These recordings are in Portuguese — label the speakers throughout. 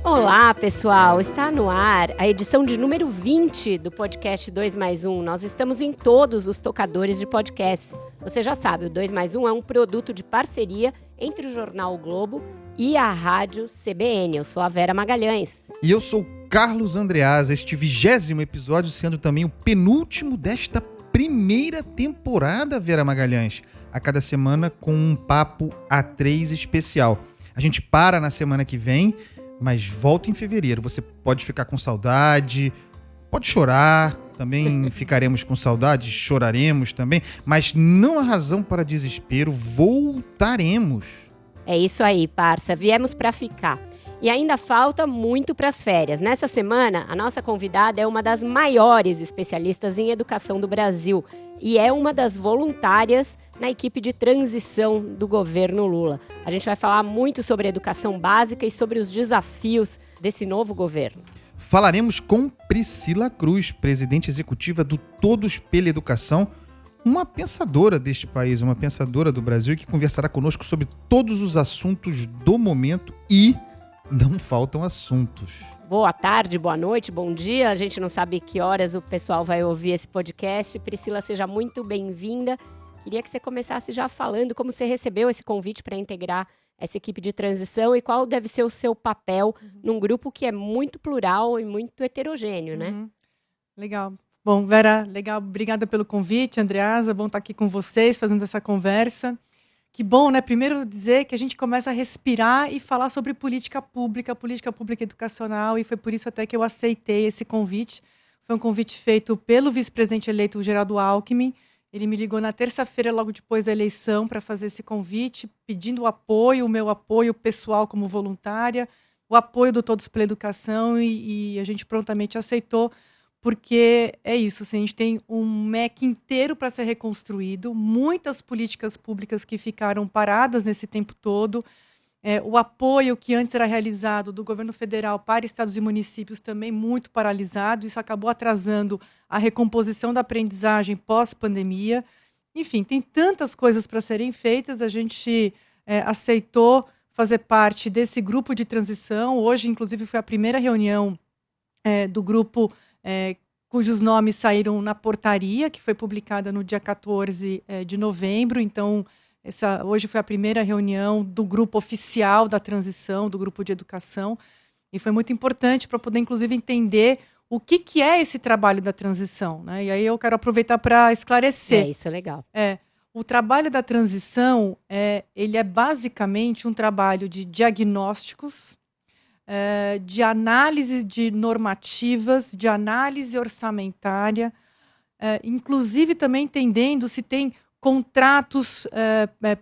Speaker 1: Olá, pessoal! Está no ar a edição de número 20 do podcast 2+1. Nós estamos em todos os tocadores de podcasts. Você já sabe, o 2+1 é um produto de parceria entre o Jornal O Globo e a Rádio CBN. Eu sou a Vera Magalhães.
Speaker 2: E eu sou o Carlos Andreasa, este 20º episódio sendo também o penúltimo desta primeira temporada, Vera Magalhães. A cada semana com um papo A3 especial. A gente para na semana que vem, mas volta em fevereiro. Você pode ficar com saudade, pode chorar, também ficaremos com saudade, choraremos também, mas não há razão para desespero, voltaremos.
Speaker 1: É isso aí, parça. Viemos para ficar. E ainda falta muito para as férias. Nessa semana, a nossa convidada é uma das maiores especialistas em educação do Brasil e é uma das voluntárias na equipe de transição do governo Lula. A gente vai falar muito sobre educação básica e sobre os desafios desse novo governo.
Speaker 2: Falaremos com Priscila Cruz, presidente executiva do Todos pela Educação, uma pensadora deste país, uma pensadora do Brasil, que conversará conosco sobre todos os assuntos do momento e não faltam assuntos.
Speaker 1: Boa tarde, boa noite, bom dia. A gente não sabe que horas o pessoal vai ouvir esse podcast. Priscila, seja muito bem-vinda. Queria que você começasse já falando como você recebeu esse convite para integrar essa equipe de transição e qual deve ser o seu papel num grupo que é muito plural e muito heterogêneo, né?
Speaker 3: Legal. Bom, Vera, legal. Obrigada pelo convite, Andreasa. Bom estar aqui com vocês, fazendo essa conversa. Que bom, né? Primeiro dizer que a gente começa a respirar e falar sobre política pública educacional, e foi por isso até que eu aceitei esse convite. Foi um convite feito pelo vice-presidente eleito Geraldo Alckmin. Ele me ligou na terça-feira, logo depois da eleição, para fazer esse convite, pedindo o meu apoio pessoal como voluntária, o apoio do Todos pela Educação, e a gente prontamente aceitou, porque é isso, assim, a gente tem um MEC inteiro para ser reconstruído, muitas políticas públicas que ficaram paradas nesse tempo todo, o apoio que antes era realizado do governo federal para estados e municípios também muito paralisado, isso acabou atrasando a recomposição da aprendizagem pós-pandemia. Enfim, tem tantas coisas para serem feitas, a gente aceitou fazer parte desse grupo de transição. Hoje, inclusive, foi a primeira reunião do grupo cujos nomes saíram na portaria, que foi publicada no dia 14 de novembro. Então, hoje foi a primeira reunião do grupo oficial da transição, do grupo de educação, e foi muito importante para poder, inclusive, entender o que é esse trabalho da transição, né? E aí eu quero aproveitar para esclarecer.
Speaker 1: Isso é legal.
Speaker 3: O trabalho da transição, ele é basicamente um trabalho de diagnósticos, de análise de normativas, de análise orçamentária, inclusive também entendendo se tem contratos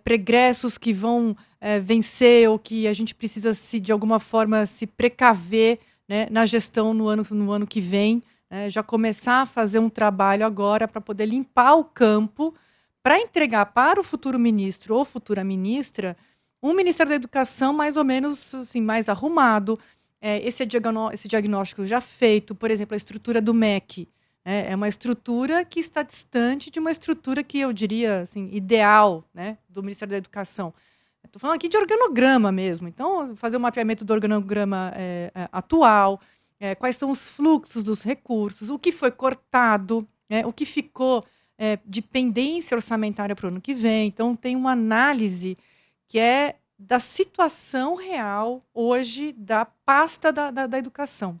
Speaker 3: pregressos que vão vencer ou que a gente precisa, de alguma forma, se precaver, né, na gestão no ano que vem, já começar a fazer um trabalho agora para poder limpar o campo, para entregar para o futuro ministro ou futura ministra um Ministério da Educação mais ou menos assim, mais arrumado, esse diagnóstico já feito, por exemplo, a estrutura do MEC, é uma estrutura que está distante de uma estrutura que eu diria assim, ideal, né, do Ministério da Educação. Estou falando aqui de organograma mesmo, então fazer um mapeamento do organograma atual, quais são os fluxos dos recursos, o que foi cortado, o que ficou de pendência orçamentária para o ano que vem. Então tem uma análise que é da situação real hoje da pasta da educação.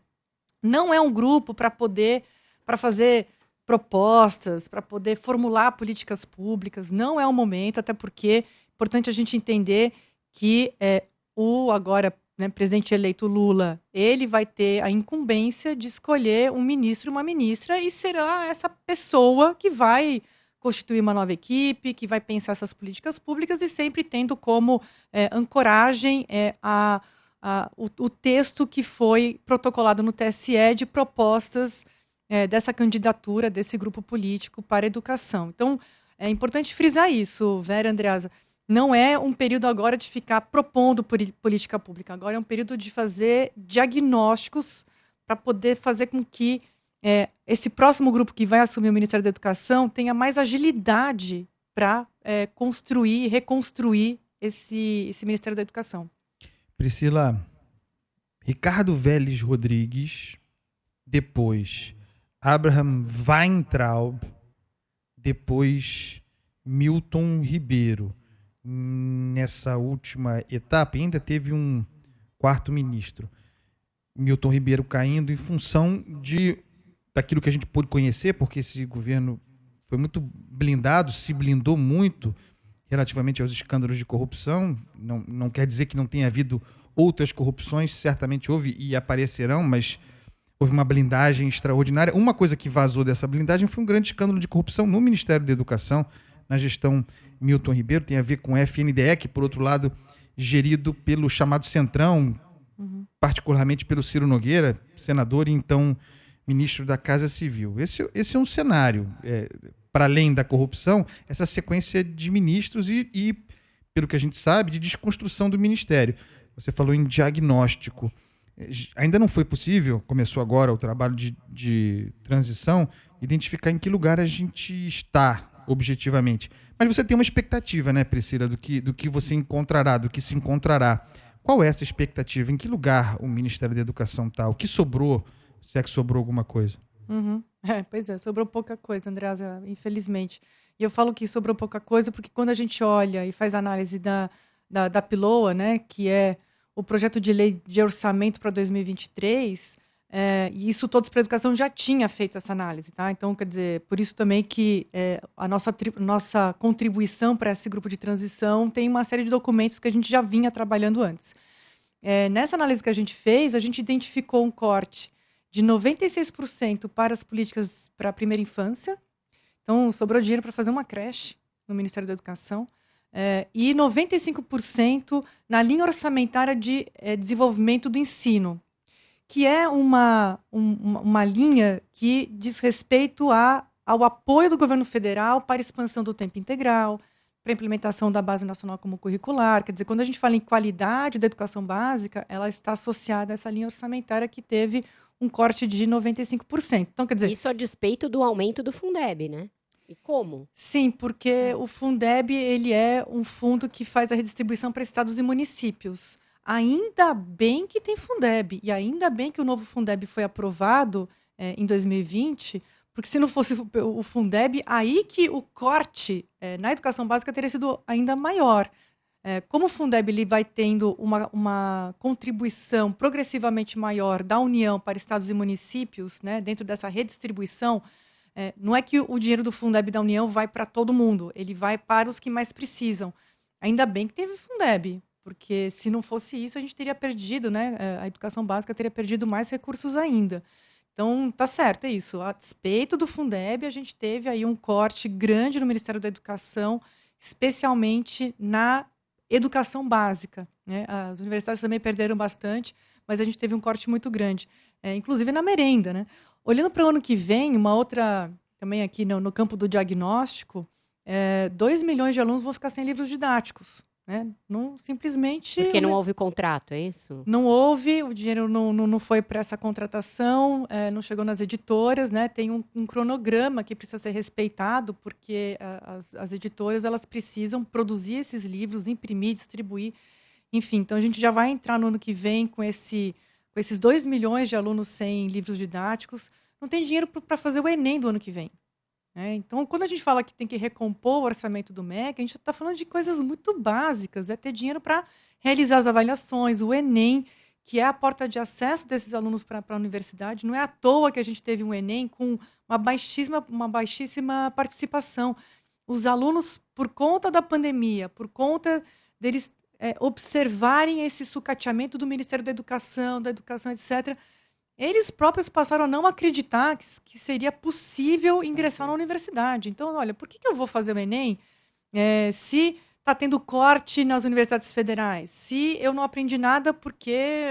Speaker 3: Não é um grupo para fazer propostas, para poder formular políticas públicas, não é o momento, até porque é importante a gente entender que o agora presidente eleito Lula, ele vai ter a incumbência de escolher um ministro e uma ministra, e será essa pessoa que vai constituir uma nova equipe, que vai pensar essas políticas públicas e sempre tendo como ancoragem o texto que foi protocolado no TSE de propostas dessa candidatura, desse grupo político para a educação. Então, é importante frisar isso, Vera, Andreasa. Não é um período agora de ficar propondo política pública, agora é um período de fazer diagnósticos para poder fazer com que esse próximo grupo que vai assumir o Ministério da Educação tenha mais agilidade para construir e reconstruir esse Ministério da Educação.
Speaker 2: Priscila, Ricardo Vélez Rodrigues, depois Abraham Weintraub, depois Milton Ribeiro. Nessa última etapa ainda teve um quarto ministro, Milton Ribeiro, caindo em função daquilo que a gente pôde conhecer, porque esse governo foi muito blindado, se blindou muito relativamente aos escândalos de corrupção. Não quer dizer que não tenha havido outras corrupções, certamente houve e aparecerão, mas houve uma blindagem extraordinária. Uma coisa que vazou dessa blindagem foi um grande escândalo de corrupção no Ministério da Educação, na gestão Milton Ribeiro, tem a ver com o FNDE, que, por outro lado, gerido pelo chamado Centrão, particularmente pelo Ciro Nogueira, senador e então ministro da Casa Civil. Esse é um cenário, para além da corrupção, essa sequência de ministros e, pelo que a gente sabe, de desconstrução do Ministério. Você falou em diagnóstico. Ainda não foi possível, começou agora o trabalho de transição, identificar em que lugar a gente está objetivamente. Mas você tem uma expectativa, né, Priscila, do que você encontrará, do que se encontrará. Qual é essa expectativa? Em que lugar o Ministério da Educação está? O que sobrou, se é que sobrou alguma coisa?
Speaker 3: Pois é, sobrou pouca coisa, Andreasa, infelizmente. E eu falo que sobrou pouca coisa porque quando a gente olha e faz análise da PILOA, né, que é o projeto de lei de orçamento para 2023, e isso Todos para a Educação já tinha feito essa análise, tá? Então, quer dizer, por isso também que a nossa contribuição para esse grupo de transição tem uma série de documentos que a gente já vinha trabalhando antes. Nessa análise que a gente fez, a gente identificou um corte de 96% para as políticas para a primeira infância. Então, sobrou dinheiro para fazer uma creche no Ministério da Educação. E 95% na linha orçamentária de desenvolvimento do ensino, que é uma linha que diz respeito ao apoio do governo federal para a expansão do tempo integral, para a implementação da Base Nacional Comum Curricular. Quer dizer, quando a gente fala em qualidade da educação básica, ela está associada a essa linha orçamentária que teve um corte de 95%. Então, quer dizer,
Speaker 1: isso a despeito do aumento do Fundeb, né? E como?
Speaker 3: Sim, porque o Fundeb ele é um fundo que faz a redistribuição para estados e municípios. Ainda bem que tem Fundeb, e ainda bem que o novo Fundeb foi aprovado em 2020, porque se não fosse o Fundeb, aí que o corte na educação básica teria sido ainda maior. Como o Fundeb ele vai tendo uma contribuição progressivamente maior da União para estados e municípios, né, dentro dessa redistribuição, não é que o dinheiro do Fundeb da União vai para todo mundo, ele vai para os que mais precisam. Ainda bem que teve Fundeb, porque se não fosse isso, a gente teria perdido, né? A educação básica teria perdido mais recursos ainda. Então, tá certo, é isso. A despeito do Fundeb, a gente teve aí um corte grande no Ministério da Educação, especialmente na educação básica, né? As universidades também perderam bastante, mas a gente teve um corte muito grande, inclusive na merenda, né? Olhando para o ano que vem, uma outra, também aqui no campo do diagnóstico, 2 milhões de alunos vão ficar sem livros didáticos. Né? Não, simplesmente...
Speaker 1: Porque não houve contrato, é isso?
Speaker 3: Não houve, o dinheiro não foi para essa contratação, não chegou nas editoras, né? Tem um cronograma que precisa ser respeitado, porque as editoras elas precisam produzir esses livros, imprimir, distribuir, enfim. Então, a gente já vai entrar no ano que vem com esses 2 milhões de alunos sem livros didáticos. Não tem dinheiro para fazer o Enem do ano que vem. Então, quando a gente fala que tem que recompor o orçamento do MEC, a gente está falando de coisas muito básicas. É ter dinheiro para realizar as avaliações, o Enem, que é a porta de acesso desses alunos para a universidade. Não é à toa que a gente teve um Enem com uma baixíssima participação. Os alunos, por conta da pandemia, por conta deles observarem esse sucateamento do Ministério da Educação, etc., eles próprios passaram a não acreditar que seria possível ingressar na universidade. Então, olha, por que eu vou fazer o Enem se está tendo corte nas universidades federais? Se eu não aprendi nada porque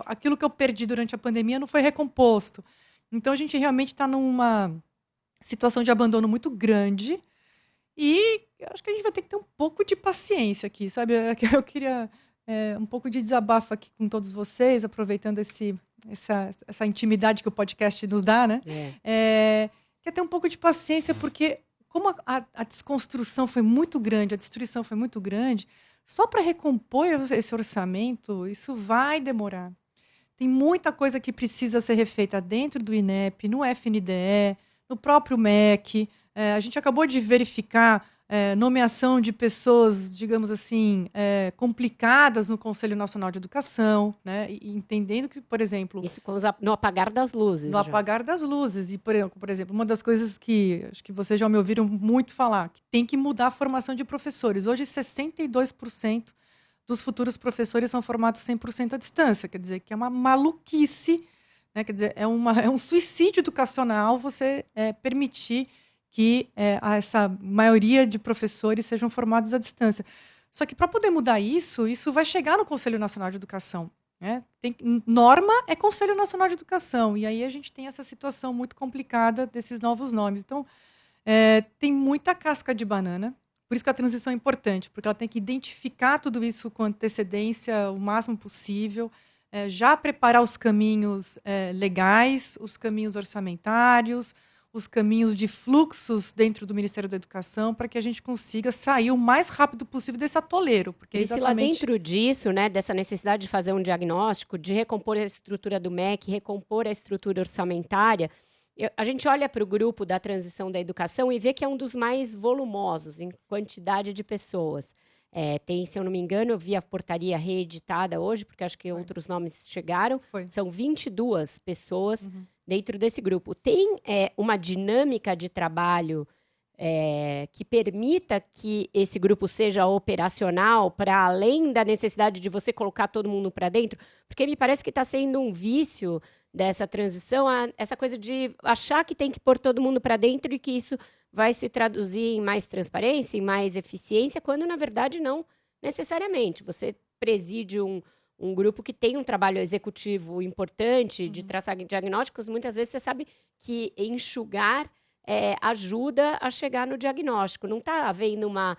Speaker 3: aquilo que eu perdi durante a pandemia não foi recomposto. Então, a gente realmente está numa situação de abandono muito grande e acho que a gente vai ter que ter um pouco de paciência aqui, sabe? Eu queria um pouco de desabafo aqui com todos vocês, aproveitando essa intimidade que o podcast nos dá, né? Que é ter um pouco de paciência, porque como a desconstrução foi muito grande, a destruição foi muito grande, só para recompor esse orçamento, isso vai demorar. Tem muita coisa que precisa ser refeita dentro do INEP, no FNDE, no próprio MEC. A gente acabou de verificar nomeação de pessoas, digamos assim, complicadas no Conselho Nacional de Educação, né? E entendendo que, por exemplo...
Speaker 1: Isso no apagar das luzes.
Speaker 3: No apagar das luzes. E, por exemplo, uma das coisas que acho que vocês já me ouviram muito falar, que tem que mudar a formação de professores. Hoje, 62% dos futuros professores são formados 100% à distância. Quer dizer, que é uma maluquice, né? Quer dizer, é um suicídio educacional você permitir que essa maioria de professores sejam formados à distância. Só que para poder mudar isso vai chegar no Conselho Nacional de Educação. Né? Norma é Conselho Nacional de Educação, e aí a gente tem essa situação muito complicada desses novos nomes. Então, tem muita casca de banana, por isso que a transição é importante, porque ela tem que identificar tudo isso com antecedência o máximo possível, já preparar os caminhos legais, os caminhos orçamentários, os caminhos de fluxos dentro do Ministério da Educação para que a gente consiga sair o mais rápido possível desse atoleiro. Porque
Speaker 1: e se lá dentro disso, né, dessa necessidade de fazer um diagnóstico, de recompor a estrutura do MEC, recompor a estrutura orçamentária, a gente olha para o grupo da transição da educação e vê que é um dos mais volumosos em quantidade de pessoas. Tem, se eu não me engano, eu vi a portaria reeditada hoje, porque acho que outros nomes chegaram. São 22 pessoas dentro desse grupo. Tem uma dinâmica de trabalho que permita que esse grupo seja operacional para além da necessidade de você colocar todo mundo para dentro? Porque me parece que está sendo um vício dessa transição, essa coisa de achar que tem que pôr todo mundo para dentro e que isso vai se traduzir em mais transparência, em mais eficiência, quando, na verdade, não necessariamente. Você preside um grupo que tem um trabalho executivo importante de traçar diagnósticos. Muitas vezes você sabe que enxugar ajuda a chegar no diagnóstico. Não está havendo não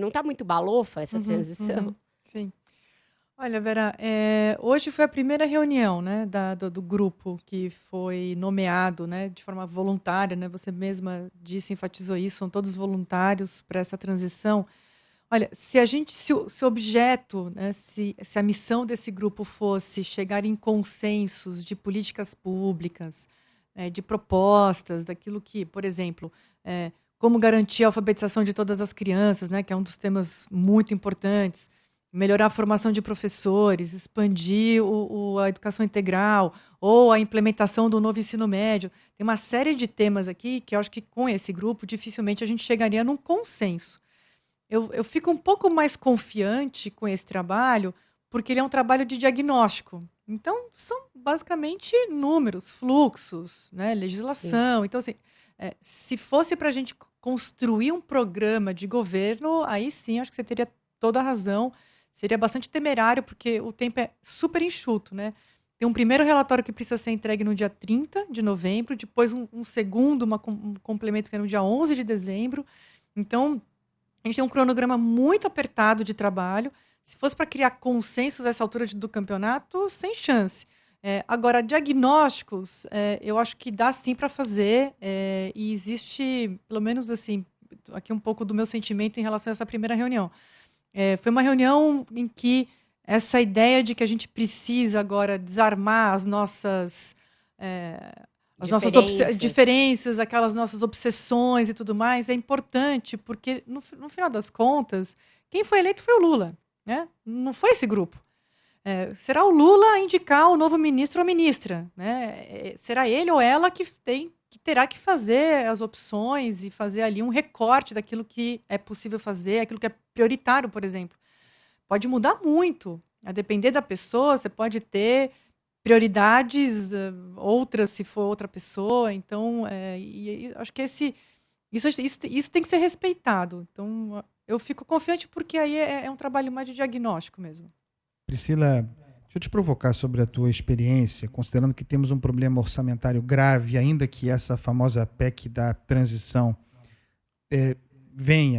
Speaker 1: está muito balofa essa transição?
Speaker 3: Sim. Olha, Vera, hoje foi a primeira reunião, né, do grupo que foi nomeado, né, de forma voluntária, né, você mesma disse, enfatizou isso, são todos voluntários para essa transição. Olha, se o objeto, né, se a missão desse grupo fosse chegar em consensos de políticas públicas, de propostas, daquilo que, por exemplo, como garantir a alfabetização de todas as crianças, né, que é um dos temas muito importantes, melhorar a formação de professores, expandir a educação integral ou a implementação do novo ensino médio. Tem uma série de temas aqui que eu acho que com esse grupo dificilmente a gente chegaria num consenso. Eu fico um pouco mais confiante com esse trabalho porque ele é um trabalho de diagnóstico. Então, são basicamente números, fluxos, né, legislação. Sim. Então, assim, se fosse para a gente construir um programa de governo, aí sim, acho que você teria toda a razão. Seria bastante temerário, porque o tempo é super enxuto, né? Tem um primeiro relatório que precisa ser entregue no dia 30 de novembro, depois um segundo, um complemento que é no dia 11 de dezembro. Então, a gente tem um cronograma muito apertado de trabalho. Se fosse para criar consensos a essa altura do campeonato, sem chance. Agora, diagnósticos, eu acho que dá sim para fazer, e existe, pelo menos assim, aqui um pouco do meu sentimento em relação a essa primeira reunião. Foi uma reunião em que essa ideia de que a gente precisa agora desarmar as nossas diferenças, aquelas nossas obsessões e tudo mais, é importante, porque no final das contas, quem foi eleito foi o Lula, né? Não foi esse grupo. Será o Lula a indicar o novo ministro ou ministra, né? Será ele ou ela que terá que fazer as opções e fazer ali um recorte daquilo que é possível fazer, aquilo que é prioritário, por exemplo. Pode mudar muito. A depender da pessoa, você pode ter prioridades, outras se for outra pessoa. Então, acho que isso tem que ser respeitado. Então, eu fico confiante porque aí é um trabalho mais de diagnóstico mesmo.
Speaker 2: Priscila, deixa eu te provocar sobre a tua experiência, considerando que temos um problema orçamentário grave, ainda que essa famosa PEC da transição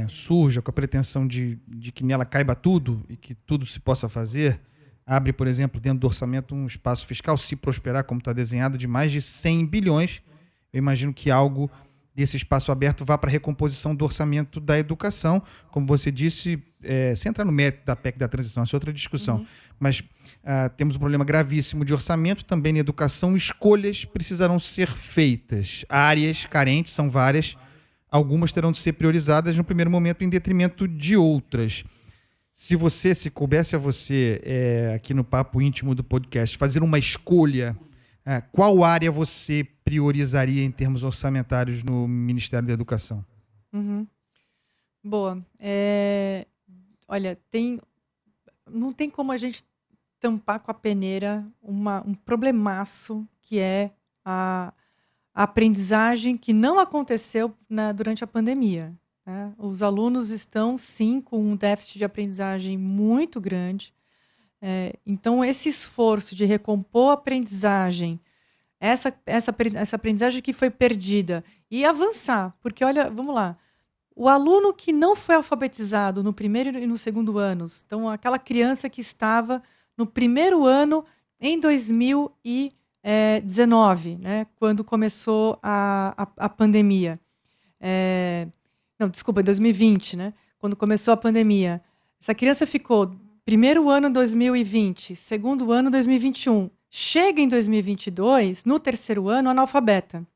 Speaker 2: surja com a pretensão de que nela caiba tudo e que tudo se possa fazer. abre, por exemplo, dentro do orçamento um espaço fiscal, se prosperar como está desenhado, de mais de 100 bilhões, eu imagino que algo desse espaço aberto vá para a recomposição do orçamento da educação. Como você disse, sem entrar no mérito da PEC da transição, essa é outra discussão, mas temos um problema gravíssimo de orçamento, também na educação, escolhas precisarão ser feitas. Áreas carentes são várias, algumas terão de ser priorizadas no primeiro momento em detrimento de outras. Se coubesse a você, aqui no Papo Íntimo do podcast, fazer uma escolha, qual área você priorizaria em termos orçamentários no Ministério da Educação?
Speaker 3: Boa. Olha, não tem como a gente tampar com a peneira um problemaço que é a aprendizagem que não aconteceu durante a pandemia. Né? Os alunos estão, sim, com um déficit de aprendizagem muito grande. Então, esse esforço de recompor a aprendizagem, essa aprendizagem que foi perdida, e avançar, porque, olha, vamos lá, o aluno que não foi alfabetizado no primeiro e no segundo anos, então, aquela criança que estava no primeiro ano em 2019, né, quando começou a pandemia. Não, desculpa, em 2020, né, quando começou a pandemia. Essa criança ficou primeiro ano 2020, segundo ano 2021. Chega em 2022, no terceiro ano, analfabeta.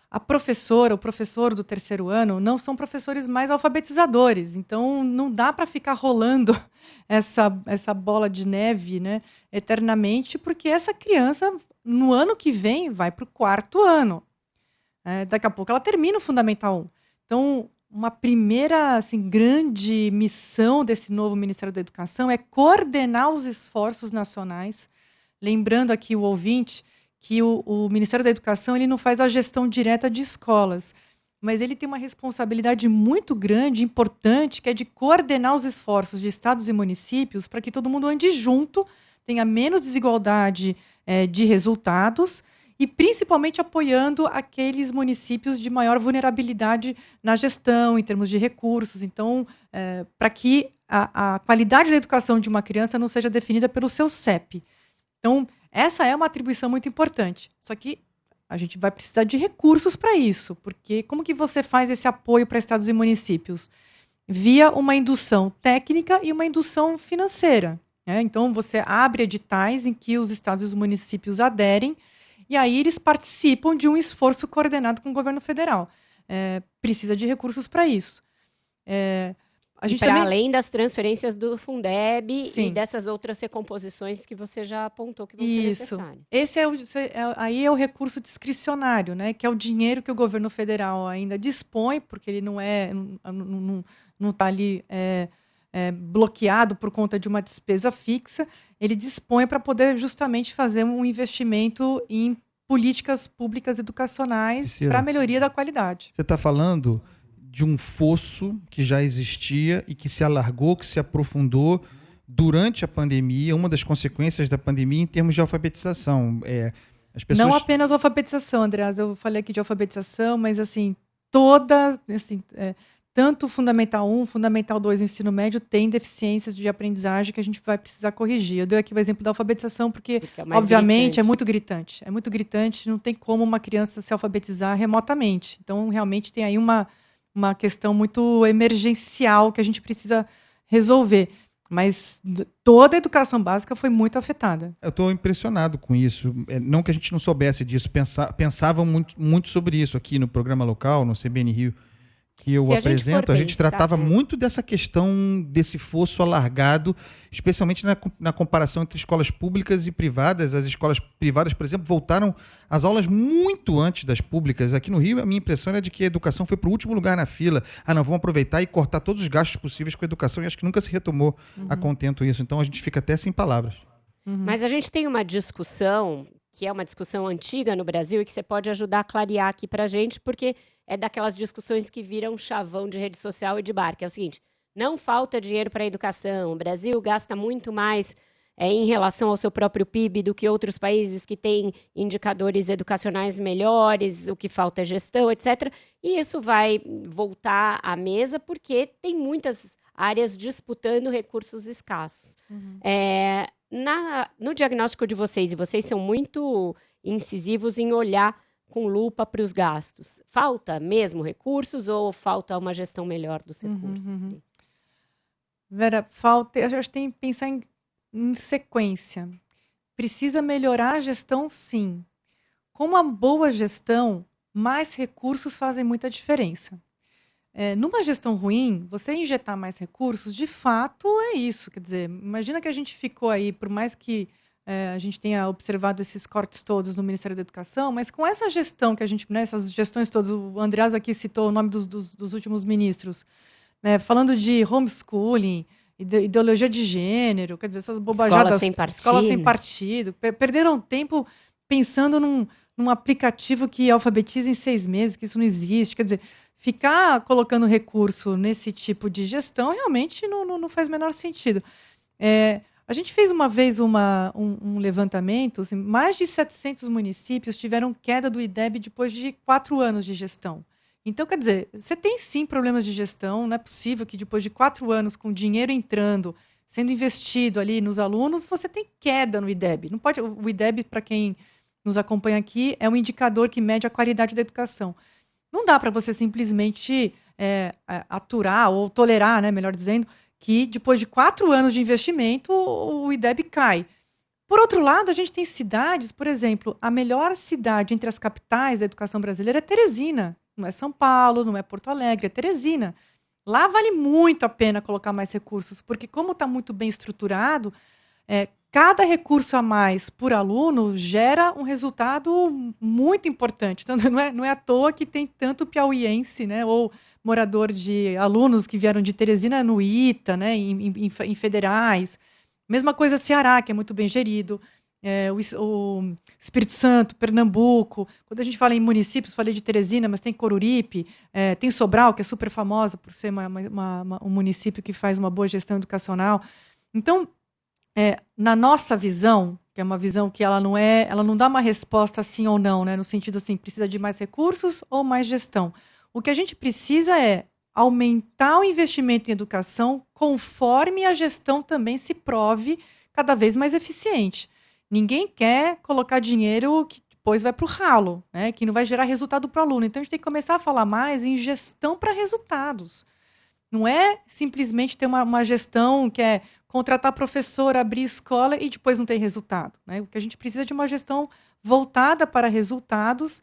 Speaker 3: A professora, o professor do terceiro ano não são professores mais alfabetizadores. Então, não dá para ficar rolando essa bola de neve, né, eternamente, porque essa criança, no ano que vem, vai para o quarto ano. Daqui a pouco ela termina o Fundamental 1. Então, uma primeira grande missão desse novo Ministério da Educação é coordenar os esforços nacionais. Lembrando aqui o ouvinte que o Ministério da Educação ele não faz a gestão direta de escolas, mas ele tem uma responsabilidade muito grande, importante, que é de coordenar os esforços de estados e municípios para que todo mundo ande junto, tenha menos desigualdade de resultados e principalmente apoiando aqueles municípios de maior vulnerabilidade na gestão, em termos de recursos. Então, para que a qualidade da educação de uma criança não seja definida pelo seu CEP. Então, essa é uma atribuição muito importante. Só que a gente vai precisar de recursos para isso, porque como que você faz esse apoio para estados e municípios? Via uma indução técnica e uma indução financeira. Né? Então, você abre editais em que os estados e os municípios aderem, e aí eles participam de um esforço coordenado com o governo federal. Precisa de recursos para isso.
Speaker 1: Para além das transferências do Fundeb e dessas outras recomposições que você já apontou que vão ser necessárias.
Speaker 3: Esse aí é o recurso discricionário, né? Que é o dinheiro que o governo federal ainda dispõe, porque ele não está ali bloqueado por conta de uma despesa fixa. Ele dispõe para poder justamente fazer um investimento em políticas públicas educacionais para a melhoria da qualidade.
Speaker 2: Você está falando de um fosso que já existia e que se alargou, que se aprofundou durante a pandemia, uma das consequências da pandemia em termos de alfabetização. As pessoas...
Speaker 3: Não apenas alfabetização, Andreas, eu falei aqui de alfabetização, mas tanto o Fundamental 1, Fundamental 2 e o ensino médio tem deficiências de aprendizagem que a gente vai precisar corrigir. Eu dei aqui o exemplo da alfabetização porque obviamente, é muito gritante. É muito gritante, não tem como uma criança se alfabetizar remotamente. Então, realmente tem aí uma questão muito emergencial que a gente precisa resolver. Mas toda a educação básica foi muito afetada.
Speaker 2: Eu estou impressionado com isso. Não que a gente não soubesse disso, pensavam muito sobre isso aqui no programa local, no CBN Rio, que eu apresento. A gente tratava muito dessa questão desse fosso alargado, especialmente na comparação entre escolas públicas e privadas. As escolas privadas, por exemplo, voltaram às aulas muito antes das públicas. Aqui no Rio, a minha impressão é de que a educação foi para o último lugar na fila. Não, vamos aproveitar e cortar todos os gastos possíveis com a educação, e acho que nunca se retomou a contento isso. Então, a gente fica até sem palavras.
Speaker 1: Mas a gente tem uma discussão, que é uma discussão antiga no Brasil e que você pode ajudar a clarear aqui para a gente, porque é daquelas discussões que viram chavão de rede social e de bar, que é o seguinte: não falta dinheiro para a educação, o Brasil gasta muito mais em relação ao seu próprio PIB do que outros países que têm indicadores educacionais melhores, o que falta é gestão, etc. E isso vai voltar à mesa porque tem muitas áreas disputando recursos escassos. no diagnóstico de vocês, e vocês são muito incisivos em olhar com lupa para os gastos, falta mesmo recursos ou falta uma gestão melhor dos recursos?
Speaker 3: Vera, eu acho que tem que pensar em sequência. Precisa melhorar a gestão, sim. Com uma boa gestão, mais recursos fazem muita diferença. Numa gestão ruim, você injetar mais recursos, de fato, é isso. Quer dizer, imagina que a gente ficou aí, por mais que a gente tenha observado esses cortes todos no Ministério da Educação, mas com essa gestão que a gente, né, essas gestões todas, o Andreas aqui citou o nome dos últimos ministros, né, falando de homeschooling, ideologia de gênero, quer dizer, essas bobajadas, escola sem partido, perderam tempo pensando num aplicativo que alfabetiza em 6 meses, que isso não existe, quer dizer, ficar colocando recurso nesse tipo de gestão realmente não faz o menor sentido. A gente fez uma vez um levantamento, assim, mais de 700 municípios tiveram queda do IDEB depois de 4 anos de gestão. Então, quer dizer, você tem sim problemas de gestão, não é possível que depois de 4 anos, com dinheiro entrando, sendo investido ali nos alunos, você tem queda no IDEB. Não pode, o IDEB, para quem nos acompanha aqui, é um indicador que mede a qualidade da educação. Não dá para você simplesmente aturar ou tolerar, né, melhor dizendo, que depois de 4 anos de investimento, o IDEB cai. Por outro lado, a gente tem cidades, por exemplo, a melhor cidade entre as capitais da educação brasileira é Teresina. Não é São Paulo, não é Porto Alegre, é Teresina. Lá vale muito a pena colocar mais recursos, porque como está muito bem estruturado, cada recurso a mais por aluno gera um resultado muito importante. Então, não é à toa que tem tanto piauiense, né, ou morador de alunos que vieram de Teresina no ITA, né, em federais. Mesma coisa Ceará, que é muito bem gerido. O Espírito Santo, Pernambuco. Quando a gente fala em municípios, falei de Teresina, mas tem Coruripe, tem Sobral, que é super famosa por ser um município que faz uma boa gestão educacional. Então, na nossa visão, que é uma visão que ela não dá uma resposta sim ou não, né, no sentido assim, precisa de mais recursos ou mais gestão. O que a gente precisa é aumentar o investimento em educação conforme a gestão também se prove cada vez mais eficiente. Ninguém quer colocar dinheiro que depois vai para o ralo, né, que não vai gerar resultado para o aluno. Então, a gente tem que começar a falar mais em gestão para resultados. Não é simplesmente ter uma gestão que é contratar professor, abrir escola e depois não ter resultado, né? O que a gente precisa é de uma gestão voltada para resultados,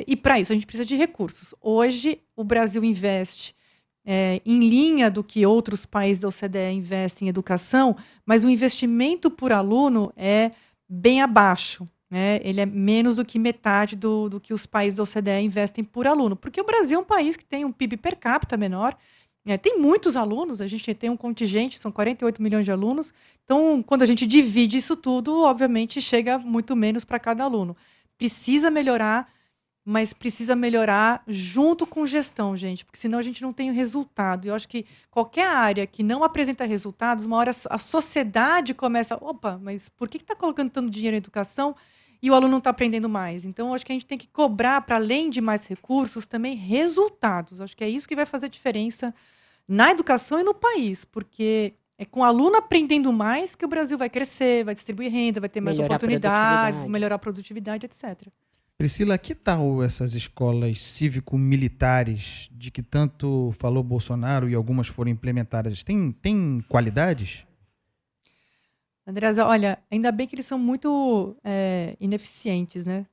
Speaker 3: e para isso a gente precisa de recursos. Hoje, o Brasil investe em linha do que outros países da OCDE investem em educação, mas o investimento por aluno é bem abaixo, né? Ele é menos do que metade do que os países da OCDE investem por aluno, porque o Brasil é um país que tem um PIB per capita menor, tem muitos alunos, a gente tem um contingente, são 48 milhões de alunos, então quando a gente divide isso tudo, obviamente chega muito menos para cada aluno. Precisa melhorar, mas precisa melhorar junto com gestão, gente, porque senão a gente não tem o resultado. Eu acho que qualquer área que não apresenta resultados, uma hora a sociedade começa, opa, mas por que está colocando tanto dinheiro em educação e o aluno não está aprendendo mais? Então, eu acho que a gente tem que cobrar, para além de mais recursos, também resultados. Eu acho que é isso que vai fazer diferença na educação e no país, porque é com o aluno aprendendo mais que o Brasil vai crescer, vai distribuir renda, vai ter mais oportunidades, melhorar a produtividade, etc.
Speaker 2: Priscila, que tal essas escolas cívico-militares de que tanto falou Bolsonaro e algumas foram implementadas? Tem qualidades?
Speaker 3: Andreas, olha, ainda bem que eles são muito ineficientes, né?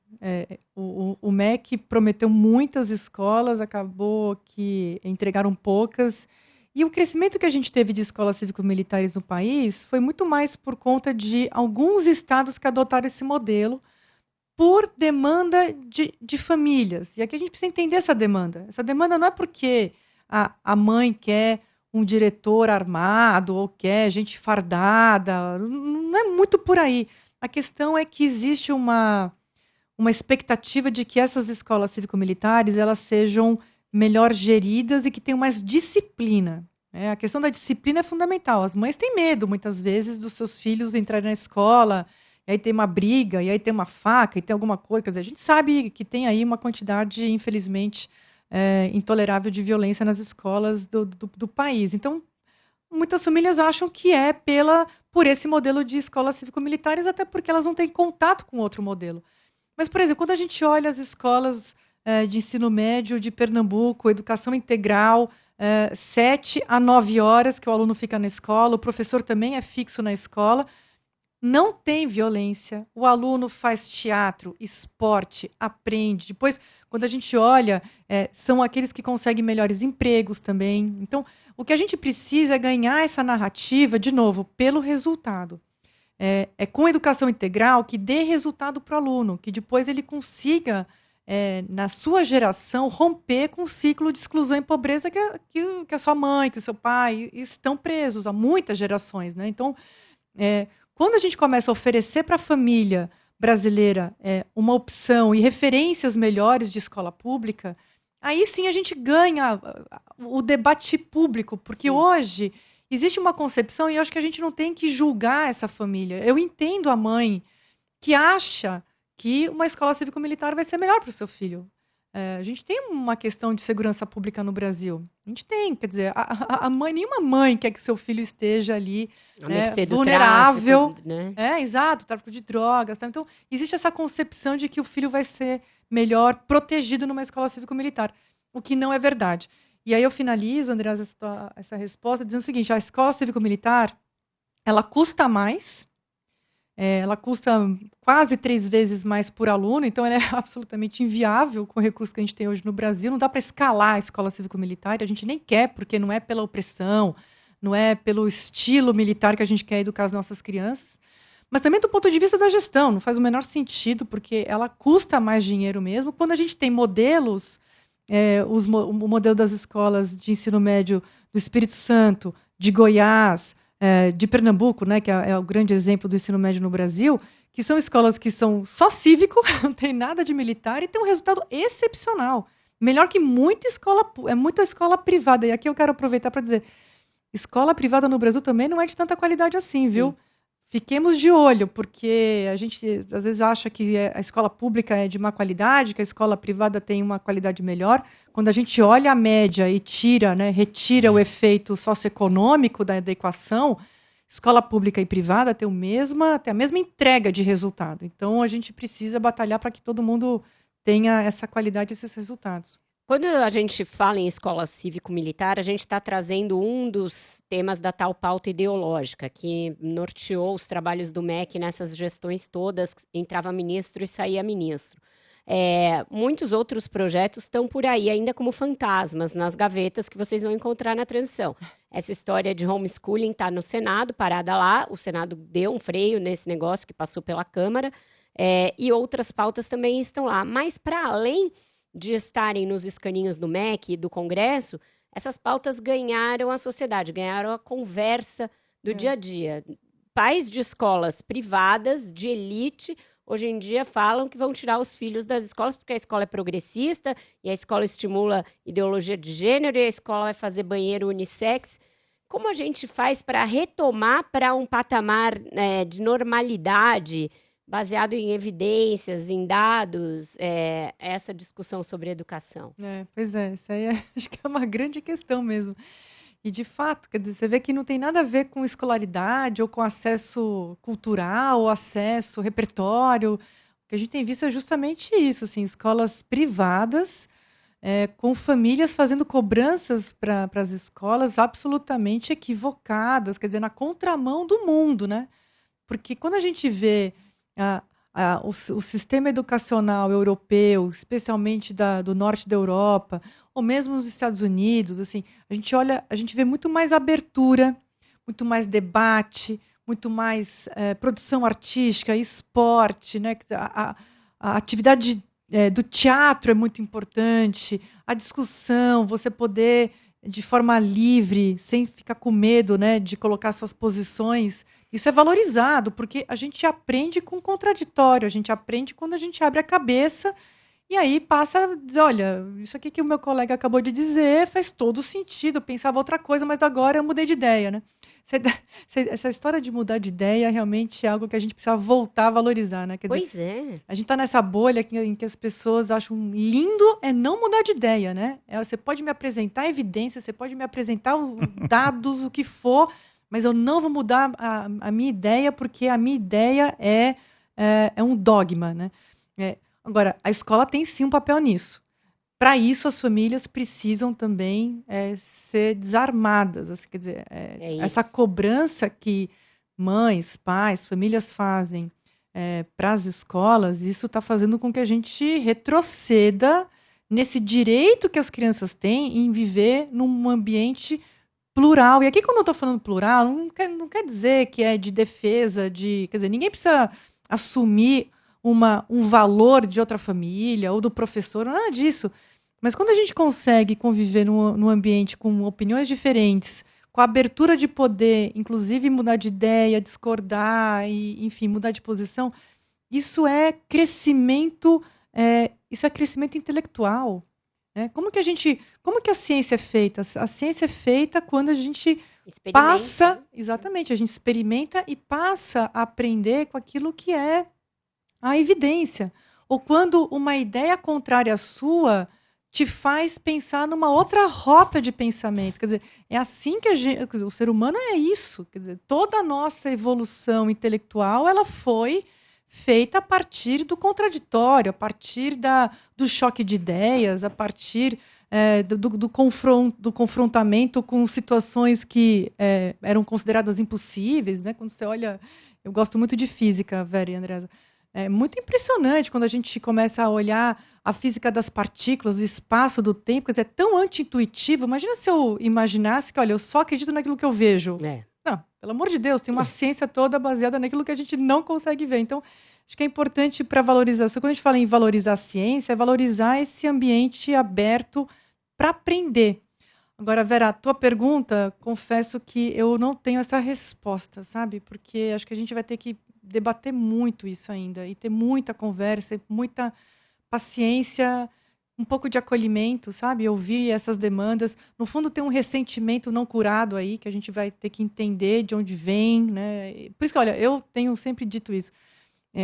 Speaker 3: O MEC prometeu muitas escolas, acabou que entregaram poucas. E o crescimento que a gente teve de escolas cívico-militares no país foi muito mais por conta de alguns estados que adotaram esse modelo por demanda de famílias. E aqui a gente precisa entender essa demanda. Essa demanda não é porque a mãe quer um diretor armado ou quer gente fardada. Não é muito por aí. A questão é que existe uma expectativa de que essas escolas cívico-militares elas sejam melhor geridas e que tenham mais disciplina. A questão da disciplina é fundamental. As mães têm medo, muitas vezes, dos seus filhos entrarem na escola, e aí tem uma briga, e aí tem uma faca, e tem alguma coisa. Quer dizer, a gente sabe que tem aí uma quantidade, infelizmente, intolerável de violência nas escolas do país. Então, muitas famílias acham que é por esse modelo de escolas cívico-militares, até porque elas não têm contato com outro modelo. Mas, por exemplo, quando a gente olha as escolas de ensino médio de Pernambuco, educação integral, 7 a 9 horas que o aluno fica na escola, o professor também é fixo na escola, não tem violência, o aluno faz teatro, esporte, aprende. Depois, quando a gente olha, são aqueles que conseguem melhores empregos também. Então, o que a gente precisa é ganhar essa narrativa, de novo, pelo resultado. É com educação integral que dê resultado para o aluno, que depois ele consiga, na sua geração, romper com o ciclo de exclusão e pobreza que a sua mãe, que o seu pai estão presos há muitas gerações, né? Então, quando a gente começa a oferecer para a família brasileira uma opção e referências melhores de escola pública, aí sim a gente ganha o debate público, porque hoje existe uma concepção, e eu acho que a gente não tem que julgar essa família. Eu entendo a mãe que acha que uma escola cívico-militar vai ser melhor para o seu filho. A gente tem uma questão de segurança pública no Brasil. A gente tem, quer dizer, nenhuma mãe quer que seu filho esteja ali, né, vulnerável.
Speaker 1: Tráfico, né?
Speaker 3: Exato, tráfico de drogas. Tá? Então, existe essa concepção de que o filho vai ser melhor protegido numa escola cívico-militar, o que não é verdade. E aí eu finalizo, André, essa resposta dizendo o seguinte: a escola cívico-militar, ela custa mais, ela custa quase 3 vezes mais por aluno, então ela é absolutamente inviável com o recurso que a gente tem hoje no Brasil. Não dá para escalar a escola cívico-militar, a gente nem quer, porque não é pela opressão, não é pelo estilo militar que a gente quer educar as nossas crianças, mas também do ponto de vista da gestão, não faz o menor sentido, porque ela custa mais dinheiro mesmo. Quando a gente tem modelos, o modelo das escolas de ensino médio do Espírito Santo, de Goiás, de Pernambuco, né, que é o grande exemplo do ensino médio no Brasil, que são escolas que são só cívico, não tem nada de militar, e tem um resultado excepcional. Melhor que muita escola privada. E aqui eu quero aproveitar para dizer, escola privada no Brasil também não é de tanta qualidade assim, viu? Fiquemos de olho, porque a gente às vezes acha que a escola pública é de má qualidade, que a escola privada tem uma qualidade melhor. Quando a gente olha a média e retira o efeito socioeconômico da equação, escola pública e privada tem a mesma entrega de resultado. Então, a gente precisa batalhar para que todo mundo tenha essa qualidade e esses resultados.
Speaker 1: Quando a gente fala em escola cívico-militar, a gente está trazendo um dos temas da tal pauta ideológica, que norteou os trabalhos do MEC nessas gestões todas, entrava ministro e saía ministro. Muitos outros projetos estão por aí, ainda como fantasmas, nas gavetas que vocês vão encontrar na transição. Essa história de homeschooling está no Senado, parada lá, o Senado deu um freio nesse negócio que passou pela Câmara, e outras pautas também estão lá. Mas, para além de estarem nos escaninhos do MEC e do Congresso, essas pautas ganharam a sociedade, ganharam a conversa do dia a dia. Pais de escolas privadas, de elite, hoje em dia falam que vão tirar os filhos das escolas porque a escola é progressista e a escola estimula ideologia de gênero e a escola vai fazer banheiro unissex. Como a gente faz para retomar para um patamar de normalidade, baseado em evidências, em dados, essa discussão sobre educação?
Speaker 3: Pois essa aí acho que é uma grande questão mesmo. E, de fato, quer dizer, você vê que não tem nada a ver com escolaridade ou com acesso cultural, ou acesso repertório. O que a gente tem visto é justamente isso, assim, escolas privadas, com famílias fazendo cobranças para as escolas absolutamente equivocadas, quer dizer, na contramão do mundo, né? Porque quando a gente vê o sistema educacional europeu, especialmente do norte da Europa, ou mesmo nos Estados Unidos, assim, a gente vê muito mais abertura, muito mais debate, muito mais produção artística, esporte, né? A atividade do teatro é muito importante, a discussão, você poder, de forma livre, sem ficar com medo, né, de colocar suas posições. Isso é valorizado, porque a gente aprende com o contraditório, a gente aprende quando a gente abre a cabeça E aí passa a dizer, olha, isso aqui que o meu colega acabou de dizer faz todo sentido, eu pensava outra coisa, mas agora eu mudei de ideia, né? Essa história de mudar de ideia realmente é algo que a gente precisa voltar a valorizar, né? Quer dizer,
Speaker 1: Pois é.
Speaker 3: a gente está nessa bolha em que as pessoas acham lindo é não mudar de ideia, né? Você pode me apresentar evidência, você pode me apresentar os dados, o que for, mas eu não vou mudar a minha ideia porque a minha ideia é um dogma, né? Agora, a escola tem sim um papel nisso. Para isso, as famílias precisam também ser desarmadas. Assim, quer dizer, essa cobrança que mães, pais, famílias fazem para as escolas, isso está fazendo com que a gente retroceda nesse direito que as crianças têm em viver num ambiente plural. E aqui, quando eu estou falando plural, não quer dizer que é de defesa, quer dizer, ninguém precisa assumir um valor de outra família ou do professor, nada disso. Mas quando a gente consegue conviver num ambiente com opiniões diferentes, com a abertura de poder, inclusive mudar de ideia, discordar, e, enfim, mudar de posição, isso é crescimento intelectual. Né? Como que a ciência é feita? A ciência é feita quando a gente passa, exatamente, a gente experimenta e passa a aprender com aquilo que é a evidência. Ou quando uma ideia contrária à sua te faz pensar numa outra rota de pensamento. Quer dizer, é assim que o ser humano é isso. Quer dizer, toda a nossa evolução intelectual ela foi feita a partir do contraditório, a partir do choque de ideias, a partir do confrontamento com situações que eram consideradas impossíveis. Né? Quando você olha... Eu gosto muito de física, Vera e Andresa. É muito impressionante quando a gente começa a olhar a física das partículas, do espaço, do tempo, quer dizer, é tão anti-intuitivo. Imagina se eu imaginasse que, olha, eu só acredito naquilo que eu vejo. Não, pelo amor de Deus, tem uma ciência toda baseada naquilo que a gente não consegue ver. Então, acho que é importante para a valorização, quando a gente fala em valorizar a ciência, é valorizar esse ambiente aberto para aprender. Agora, Vera, a tua pergunta, confesso que eu não tenho essa resposta, sabe? Porque acho que a gente vai ter que debater muito isso ainda e ter muita conversa, muita paciência, um pouco de acolhimento, sabe? Ouvir essas demandas. No fundo, tem um ressentimento não curado aí, que a gente vai ter que entender de onde vem, né? Por isso que, olha, eu tenho sempre dito isso.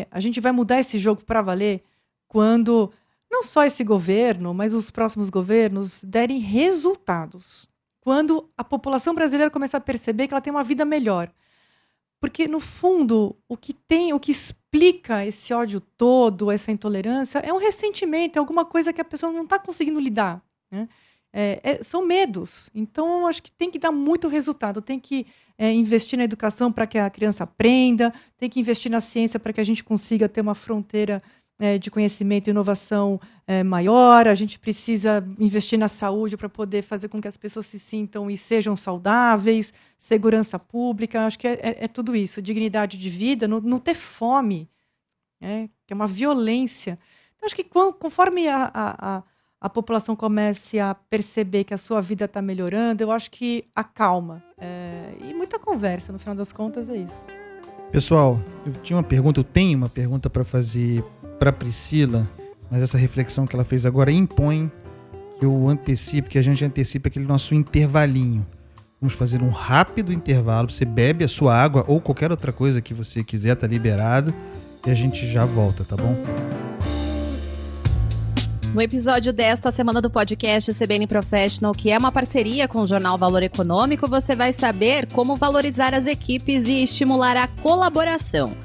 Speaker 3: A gente vai mudar esse jogo para valer quando não só esse governo, mas os próximos governos derem resultados. Quando a população brasileira começar a perceber que ela tem uma vida melhor. Porque, no fundo, o que explica esse ódio todo, essa intolerância, é um ressentimento, é alguma coisa que a pessoa não está conseguindo lidar. Né? São medos. Então, acho que tem que dar muito resultado. Tem que investir na educação para que a criança aprenda, tem que investir na ciência para que a gente consiga ter uma fronteira de conhecimento e inovação maior. A gente precisa investir na saúde para poder fazer com que as pessoas se sintam e sejam saudáveis, segurança pública, acho que é tudo isso, dignidade de vida, não ter fome, que é uma violência. Então, acho que conforme a população comece a perceber que a sua vida está melhorando, eu acho que acalma. E muita conversa, no final das contas, é isso.
Speaker 2: Pessoal, eu tenho uma pergunta para fazer para Priscila, mas essa reflexão que ela fez agora impõe que a gente antecipe aquele nosso intervalinho. Vamos fazer um rápido intervalo, você bebe a sua água ou qualquer outra coisa que você quiser, tá liberado, e a gente já volta, tá bom?
Speaker 4: No episódio desta semana do podcast CBN Professional, que é uma parceria com o jornal Valor Econômico, você vai saber como valorizar as equipes e estimular a colaboração.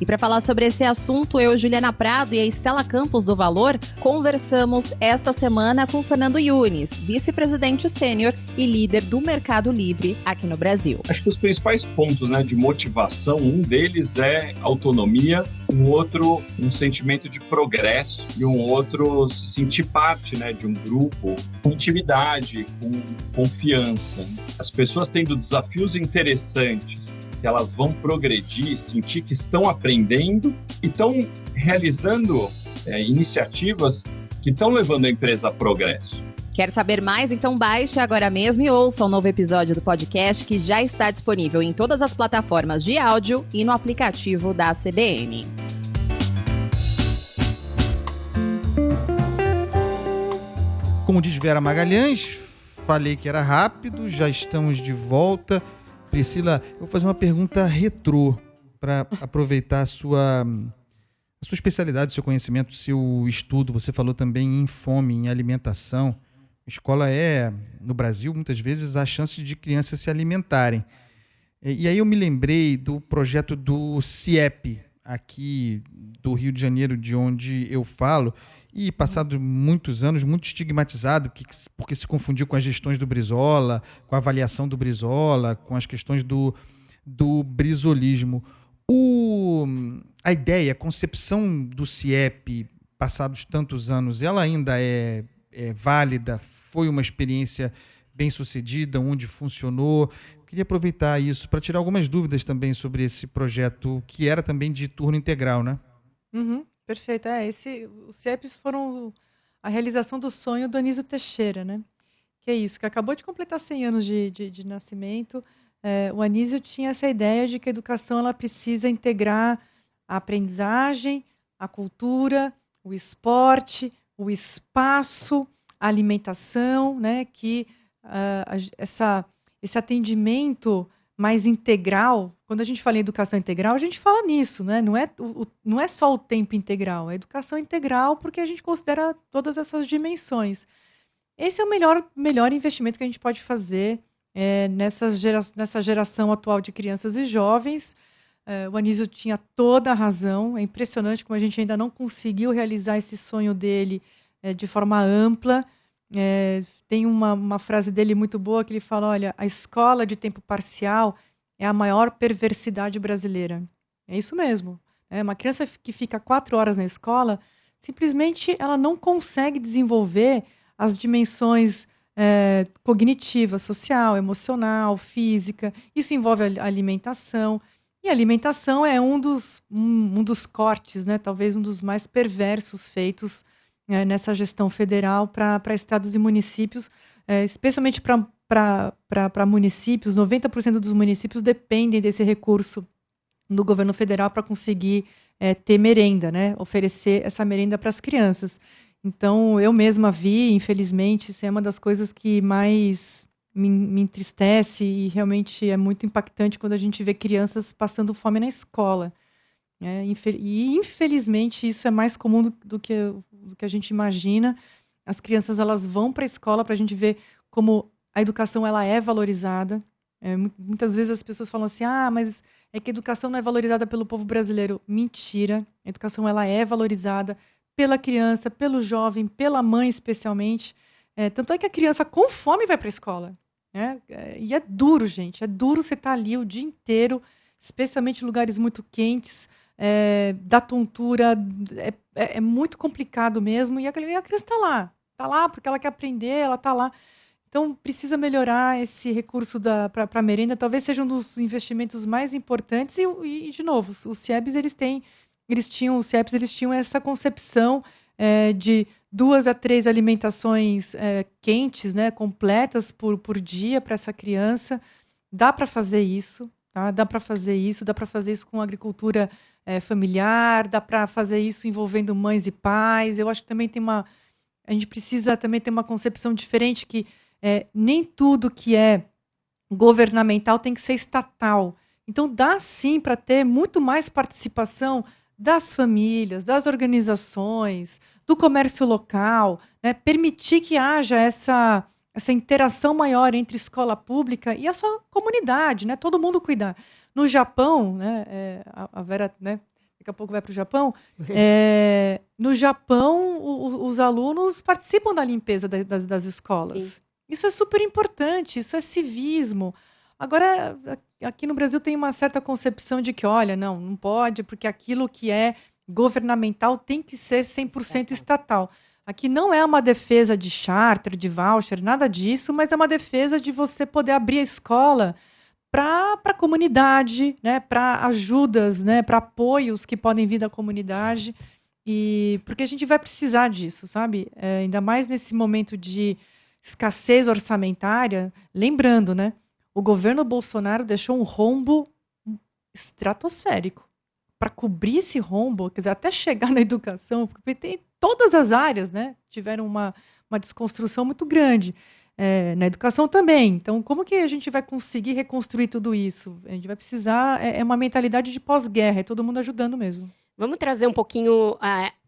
Speaker 4: E para falar sobre esse assunto, eu, Juliana Prado e a Estela Campos do Valor, conversamos esta semana com Fernando Yunes, vice-presidente sênior e líder do Mercado Livre aqui no Brasil.
Speaker 5: Acho que os principais pontos, de motivação, um deles é autonomia, um outro um sentimento de progresso e um outro se sentir parte de um grupo, com intimidade, com confiança. As pessoas tendo desafios interessantes, que elas vão progredir, sentir que estão aprendendo e estão realizando iniciativas que estão levando a empresa a progresso.
Speaker 4: Quer saber mais? Então baixe agora mesmo e ouça um novo episódio do podcast que já está disponível em todas as plataformas de áudio e no aplicativo da CBN.
Speaker 2: Como diz Vera Magalhães, falei que era rápido, já estamos de volta. Priscila, eu vou fazer uma pergunta retrô para aproveitar a sua especialidade, o seu conhecimento, o seu estudo. Você falou também em fome, em alimentação. Escola é, no Brasil, muitas vezes, a chance de crianças se alimentarem. E aí eu me lembrei do projeto do CIEP, aqui do Rio de Janeiro, de onde eu falo, e passado muitos anos, muito estigmatizado, porque se confundiu com as gestões do Brizola, com a avaliação do Brizola, com as questões do brizolismo. A ideia, a concepção do CIEP, passados tantos anos, ela ainda é válida? Foi uma experiência bem-sucedida, onde funcionou? Eu queria aproveitar isso para tirar algumas dúvidas também sobre esse projeto, que era também de turno integral, né?
Speaker 3: Perfeito. Os CIEPs foram a realização do sonho do Anísio Teixeira, né? Que é isso, que acabou de completar 100 anos de nascimento. O Anísio tinha essa ideia de que a educação ela precisa integrar a aprendizagem, a cultura, o esporte, o espaço, a alimentação, né? Que esse atendimento mais integral, quando a gente fala em educação integral, a gente fala nisso, né? Não é só o tempo integral, é educação integral porque a gente considera todas essas dimensões. Esse é o melhor investimento que a gente pode fazer nessa geração atual de crianças e jovens. O Anísio tinha toda a razão, é impressionante como a gente ainda não conseguiu realizar esse sonho dele de forma ampla. Tem uma frase dele muito boa que ele fala, olha, a escola de tempo parcial é a maior perversidade brasileira. É isso mesmo. Uma criança que fica 4 horas na escola, simplesmente ela não consegue desenvolver as dimensões cognitiva, social, emocional, física. Isso envolve a alimentação. E a alimentação é um dos cortes, né? Talvez um dos mais perversos feitos nessa gestão federal para estados e municípios, especialmente para municípios. 90% dos municípios dependem desse recurso do governo federal para conseguir ter merenda, né? Oferecer essa merenda para as crianças. Então, eu mesma vi, infelizmente, isso é uma das coisas que mais me entristece e realmente é muito impactante quando a gente vê crianças passando fome na escola. E, infelizmente, isso é mais comum do que a gente imagina. As crianças elas vão para a escola para a gente ver como a educação ela é valorizada. Muitas vezes as pessoas falam assim, mas é que a educação não é valorizada pelo povo brasileiro. Mentira. A educação ela é valorizada pela criança, pelo jovem, pela mãe especialmente. Tanto é que a criança com fome vai para a escola. E é duro, gente. É duro você estar ali o dia inteiro, especialmente em lugares muito quentes, dá tontura, é muito complicado mesmo. E a criança está lá porque ela quer aprender, ela está lá. Então, precisa melhorar esse recurso para a merenda. Talvez seja um dos investimentos mais importantes. E de novo, os CIEPs, eles tinham essa concepção de 2 a 3 alimentações quentes, né, completas por dia para essa criança. Dá para fazer isso, tá? Dá para fazer isso com agricultura familiar, dá para fazer isso envolvendo mães e pais. Eu acho que também a gente precisa também ter uma concepção diferente que nem tudo que é governamental tem que ser estatal. Então, dá sim para ter muito mais participação das famílias, das organizações, do comércio local, né? Permitir que haja essa interação maior entre escola pública e a sua comunidade, né? Todo mundo cuidar. No Japão, né? A Vera, né? Daqui a pouco vai para o Japão. No Japão, os alunos participam da limpeza das escolas. Sim. Isso é super importante, isso é civismo. Agora, aqui no Brasil tem uma certa concepção de que, olha, não pode, porque aquilo que é governamental tem que ser 100% estatal. Aqui não é uma defesa de charter, de voucher, nada disso, mas é uma defesa de você poder abrir a escola para a comunidade, né, para ajudas, né, para apoios que podem vir da comunidade, porque a gente vai precisar disso, sabe? Ainda mais nesse momento de escassez orçamentária. Lembrando, né? O governo Bolsonaro deixou um rombo estratosférico. Para cobrir esse rombo, quer dizer, até chegar na educação, porque tem todas as áreas, né? Tiveram uma uma desconstrução muito grande. Na educação também. Então, como que a gente vai conseguir reconstruir tudo isso? A gente vai precisar... É uma mentalidade de pós-guerra, é todo mundo ajudando mesmo.
Speaker 1: Vamos trazer um pouquinho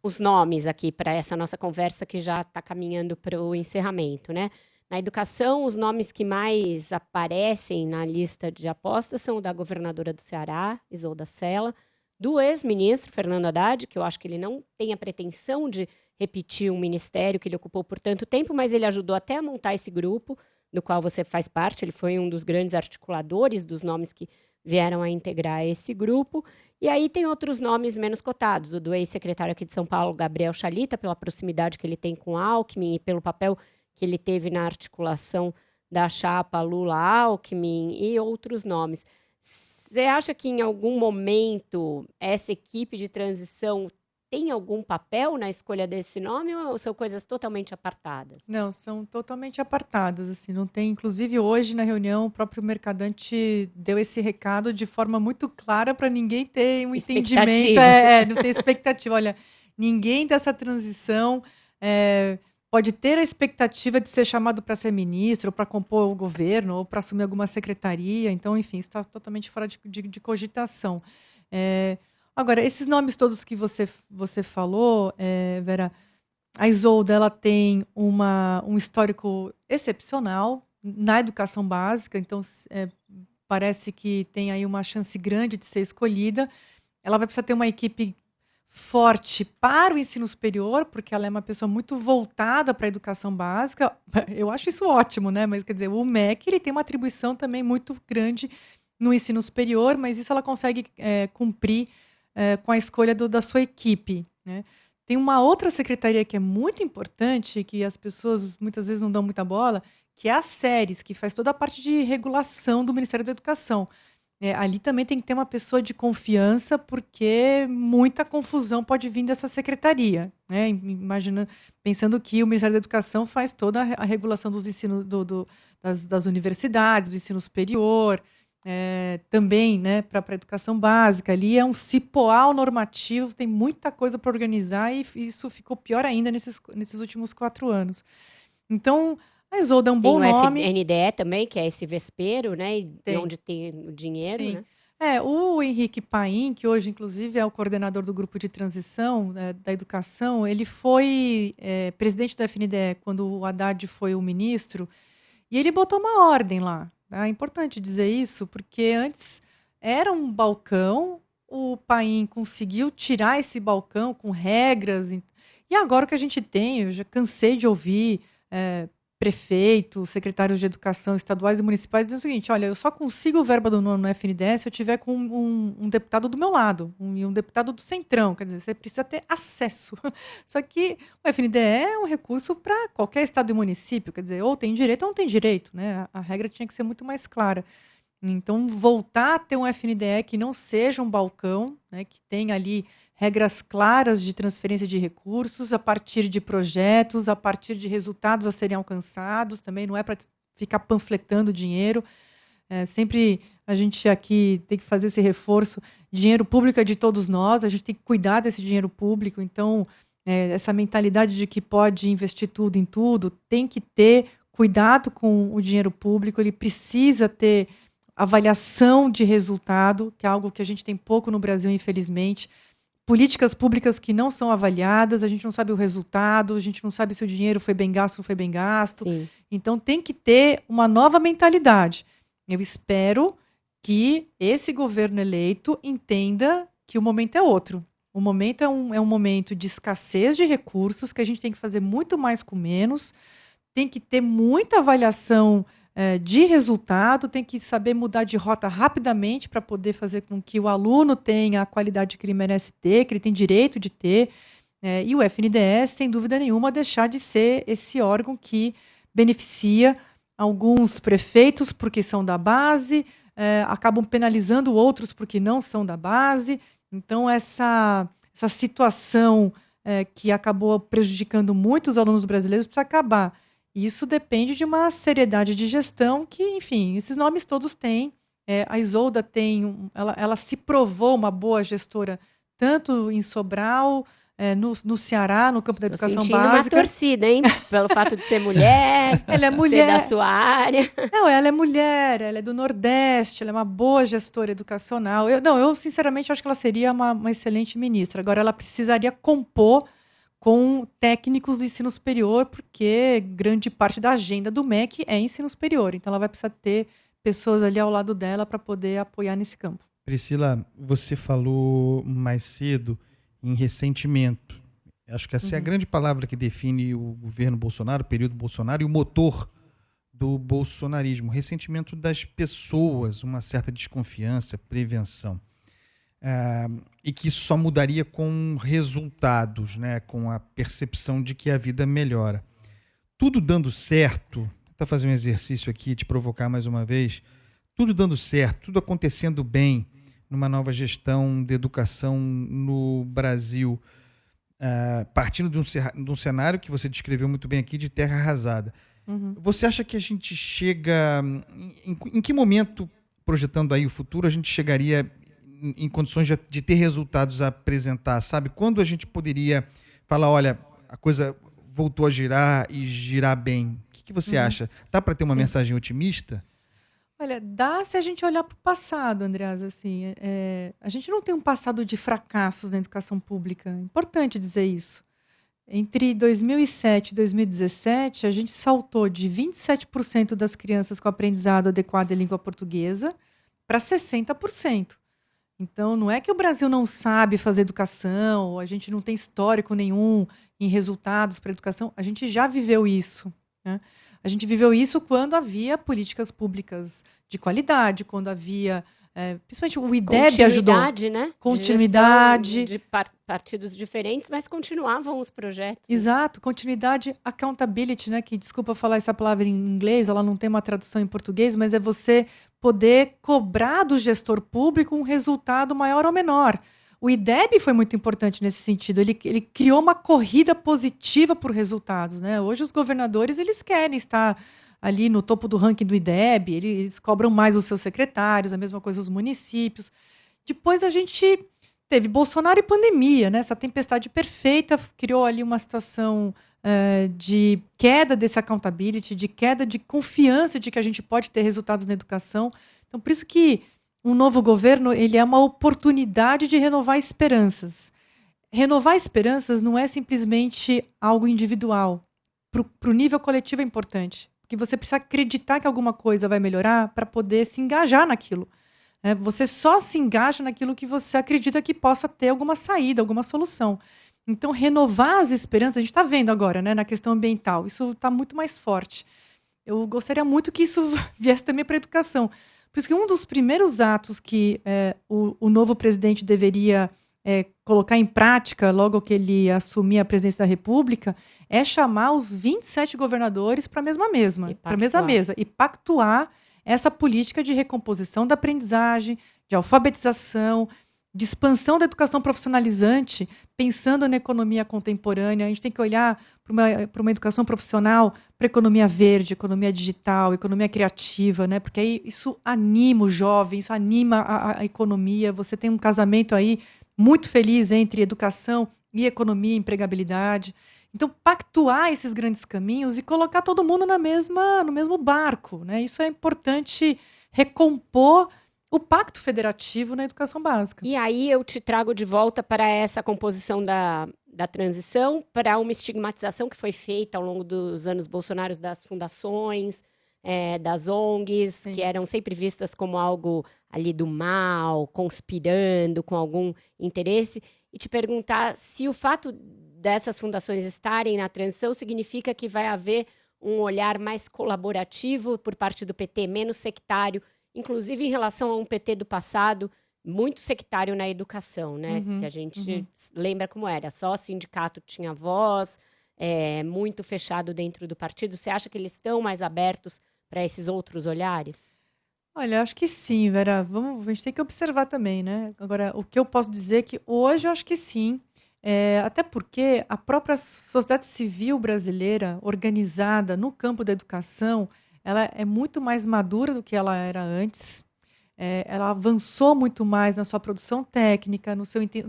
Speaker 1: os nomes aqui para essa nossa conversa que já está caminhando para o encerramento, né? Na educação, os nomes que mais aparecem na lista de apostas são o da governadora do Ceará, Isolda Sela, do ex-ministro Fernando Haddad, que eu acho que ele não tem a pretensão de repetir um ministério que ele ocupou por tanto tempo, mas ele ajudou até a montar esse grupo, do qual você faz parte. Ele foi um dos grandes articuladores dos nomes que vieram a integrar esse grupo. E aí tem outros nomes menos cotados, o do ex-secretário aqui de São Paulo, Gabriel Chalita, pela proximidade que ele tem com Alckmin e pelo papel que ele teve na articulação da chapa Lula-Alckmin e outros nomes. Você acha que em algum momento essa equipe de transição tem algum papel na escolha desse nome ou são coisas totalmente apartadas?
Speaker 3: Não, são totalmente apartadas, assim, não tem, inclusive hoje na reunião o próprio Mercadante deu esse recado de forma muito clara para ninguém ter um entendimento, não ter expectativa. Olha, ninguém dessa transição pode ter a expectativa de ser chamado para ser ministro, ou para compor o governo, ou para assumir alguma secretaria, então, enfim, isso está totalmente fora de cogitação. Agora, esses nomes todos que você falou, Vera, a Isolda ela tem um histórico excepcional na educação básica, então parece que tem aí uma chance grande de ser escolhida. Ela vai precisar ter uma equipe forte para o ensino superior, porque ela é uma pessoa muito voltada para a educação básica. Eu acho isso ótimo, né? Mas, quer dizer, o MEC ele tem uma atribuição também muito grande no ensino superior, mas isso ela consegue cumprir com a escolha da sua equipe, né? Tem uma outra secretaria que é muito importante, que as pessoas muitas vezes não dão muita bola, que é a SERES, que faz toda a parte de regulação do Ministério da Educação. Ali também tem que ter uma pessoa de confiança, porque muita confusão pode vir dessa secretaria, né? Pensando que o Ministério da Educação faz toda a regulação dos ensinos das universidades, do ensino superior, também, né, para a educação básica. Ali é um cipoal normativo, tem muita coisa para organizar e isso ficou pior ainda nesses últimos 4 anos. Então, a Isolda é um bom nome.
Speaker 1: Tem o FNDE também, que é esse vespeiro, né? Onde tem o dinheiro,
Speaker 3: sim,
Speaker 1: né?
Speaker 3: O Henrique Paim, que hoje, inclusive, é o coordenador do grupo de transição da educação, ele foi presidente do FNDE quando o Haddad foi o ministro, e ele botou uma ordem lá. É importante dizer isso, porque antes era um balcão, o Paim conseguiu tirar esse balcão com regras, e agora o que a gente tem, eu já cansei de ouvir prefeitos, secretários de educação estaduais e municipais dizendo o seguinte: olha, eu só consigo verba no FNDE se eu tiver com um deputado do meu lado, um deputado do Centrão, quer dizer, você precisa ter acesso. Só que o FNDE é um recurso para qualquer estado e município, quer dizer, ou tem direito ou não tem direito, né? A regra tinha que ser muito mais clara. Então, voltar a ter um FNDE que não seja um balcão, né, que tenha ali regras claras de transferência de recursos a partir de projetos, a partir de resultados a serem alcançados, também não é para ficar panfletando dinheiro. Sempre a gente aqui tem que fazer esse reforço. Dinheiro público é de todos nós, a gente tem que cuidar desse dinheiro público, então essa mentalidade de que pode investir tudo em tudo, tem que ter cuidado com o dinheiro público, ele precisa ter avaliação de resultado, que é algo que a gente tem pouco no Brasil, infelizmente. Políticas públicas que não são avaliadas, a gente não sabe o resultado, a gente não sabe se o dinheiro foi bem gasto ou não foi bem gasto.
Speaker 1: Sim.
Speaker 3: Então tem que ter uma nova mentalidade. Eu espero que esse governo eleito entenda que o momento é outro. O momento é um momento de escassez de recursos, que a gente tem que fazer muito mais com menos, tem que ter muita avaliação de resultado, tem que saber mudar de rota rapidamente para poder fazer com que o aluno tenha a qualidade que ele merece ter, que ele tem direito de ter. E o FNDE, sem dúvida nenhuma, deixar de ser esse órgão que beneficia alguns prefeitos porque são da base, acabam penalizando outros porque não são da base. Então, essa situação que acabou prejudicando muitos alunos brasileiros precisa acabar. Isso depende de uma seriedade de gestão que, enfim, esses nomes todos têm. A Isolda ela se provou uma boa gestora, tanto em Sobral, no Ceará, no campo da
Speaker 1: Tô
Speaker 3: educação
Speaker 1: sentindo
Speaker 3: básica.
Speaker 1: uma torcida, hein? Pelo fato de ser mulher,
Speaker 3: Ela é
Speaker 1: ser
Speaker 3: mulher.
Speaker 1: da sua área.
Speaker 3: Não, ela é mulher, ela é do Nordeste, ela é uma boa gestora educacional. Eu sinceramente acho que ela seria uma excelente ministra. Agora, ela precisaria compor com técnicos do ensino superior, porque grande parte da agenda do MEC é ensino superior. Então, ela vai precisar ter pessoas ali ao lado dela para poder apoiar nesse campo.
Speaker 2: Priscila, você falou mais cedo em ressentimento. Acho que essa é a grande palavra que define o governo Bolsonaro, o período Bolsonaro e o motor do bolsonarismo. Ressentimento das pessoas, uma certa desconfiança, prevenção. E que isso só mudaria com resultados, né? Com a percepção de que a vida melhora. Tudo dando certo, vou tentar fazer um exercício aqui, te provocar mais uma vez, tudo dando certo, tudo acontecendo bem numa nova gestão de educação no Brasil, partindo de um cenário que você descreveu muito bem aqui, de terra arrasada. Você acha que a gente chega... Em que momento, projetando aí o futuro, a gente chegaria em condições de ter resultados a apresentar, sabe? Quando a gente poderia falar, olha, a coisa voltou a girar e girar bem. O que você acha? Dá para ter uma mensagem otimista?
Speaker 3: Olha, dá se a gente olhar para o passado, Andreas. Assim, a gente não tem um passado de fracassos na educação pública. É importante dizer isso. Entre 2007 e 2017, a gente saltou de 27% das crianças com aprendizado adequado em língua portuguesa para 60%. Então, não é que o Brasil não sabe fazer educação, ou a gente não tem histórico nenhum em resultados para a educação. A gente já viveu isso, né? A gente viveu isso quando havia políticas públicas de qualidade, quando havia... principalmente o IDEB ajudou.
Speaker 1: Né?
Speaker 3: Continuidade.
Speaker 1: De partidos diferentes, mas continuavam os projetos.
Speaker 3: Exato, continuidade, accountability, né? Que, desculpa falar essa palavra em inglês, ela não tem uma tradução em português, mas é você poder cobrar do gestor público um resultado maior ou menor. O IDEB foi muito importante nesse sentido. Ele criou uma corrida positiva por resultados, né? Hoje os governadores eles querem estar ali no topo do ranking do IDEB, eles cobram mais os seus secretários, a mesma coisa os municípios. Depois a gente teve Bolsonaro e pandemia, né? Essa tempestade perfeita criou ali uma situação de queda desse accountability, de queda de confiança de que a gente pode ter resultados na educação. Então, por isso que um novo governo ele é uma oportunidade de renovar esperanças. Renovar esperanças não é simplesmente algo individual. Para o nível coletivo é importante. Porque você precisa acreditar que alguma coisa vai melhorar para poder se engajar naquilo. Você só se engaja naquilo que você acredita que possa ter alguma saída, alguma solução. Então, renovar as esperanças, a gente está vendo agora, né, na questão ambiental, isso está muito mais forte. Eu gostaria muito que isso viesse também para a educação. Por isso que um dos primeiros atos que o novo presidente deveria colocar em prática, logo que ele assumir a presidência da República, é chamar os 27 governadores para a mesma mesa e pactuar essa política de recomposição da aprendizagem, de alfabetização, de expansão da educação profissionalizante, pensando na economia contemporânea. A gente tem que olhar para uma educação profissional, para economia verde, economia digital, economia criativa, né? Porque aí isso anima o jovem, isso anima a economia. Você tem um casamento aí muito feliz entre educação e economia e empregabilidade. Então, pactuar esses grandes caminhos e colocar todo mundo no mesmo barco, né? Isso é importante recompor o pacto federativo na educação básica.
Speaker 1: E aí eu te trago de volta para essa composição da transição, para uma estigmatização que foi feita ao longo dos anos Bolsonaro das fundações, das ONGs, Sim. que eram sempre vistas como algo ali do mal, conspirando com algum interesse, e te perguntar se o fato dessas fundações estarem na transição significa que vai haver um olhar mais colaborativo por parte do PT, menos sectário, inclusive em relação a um PT do passado, muito sectário na educação, né? Que a gente lembra como era. Só o sindicato tinha voz, muito fechado dentro do partido. Você acha que eles estão mais abertos para esses outros olhares?
Speaker 3: Olha, acho que sim, Vera. A gente tem que observar também, né? Agora, o que eu posso dizer é que hoje eu acho que sim. Até porque a própria sociedade civil brasileira, organizada no campo da educação, ela é muito mais madura do que ela era antes. Ela avançou muito mais na sua produção técnica, no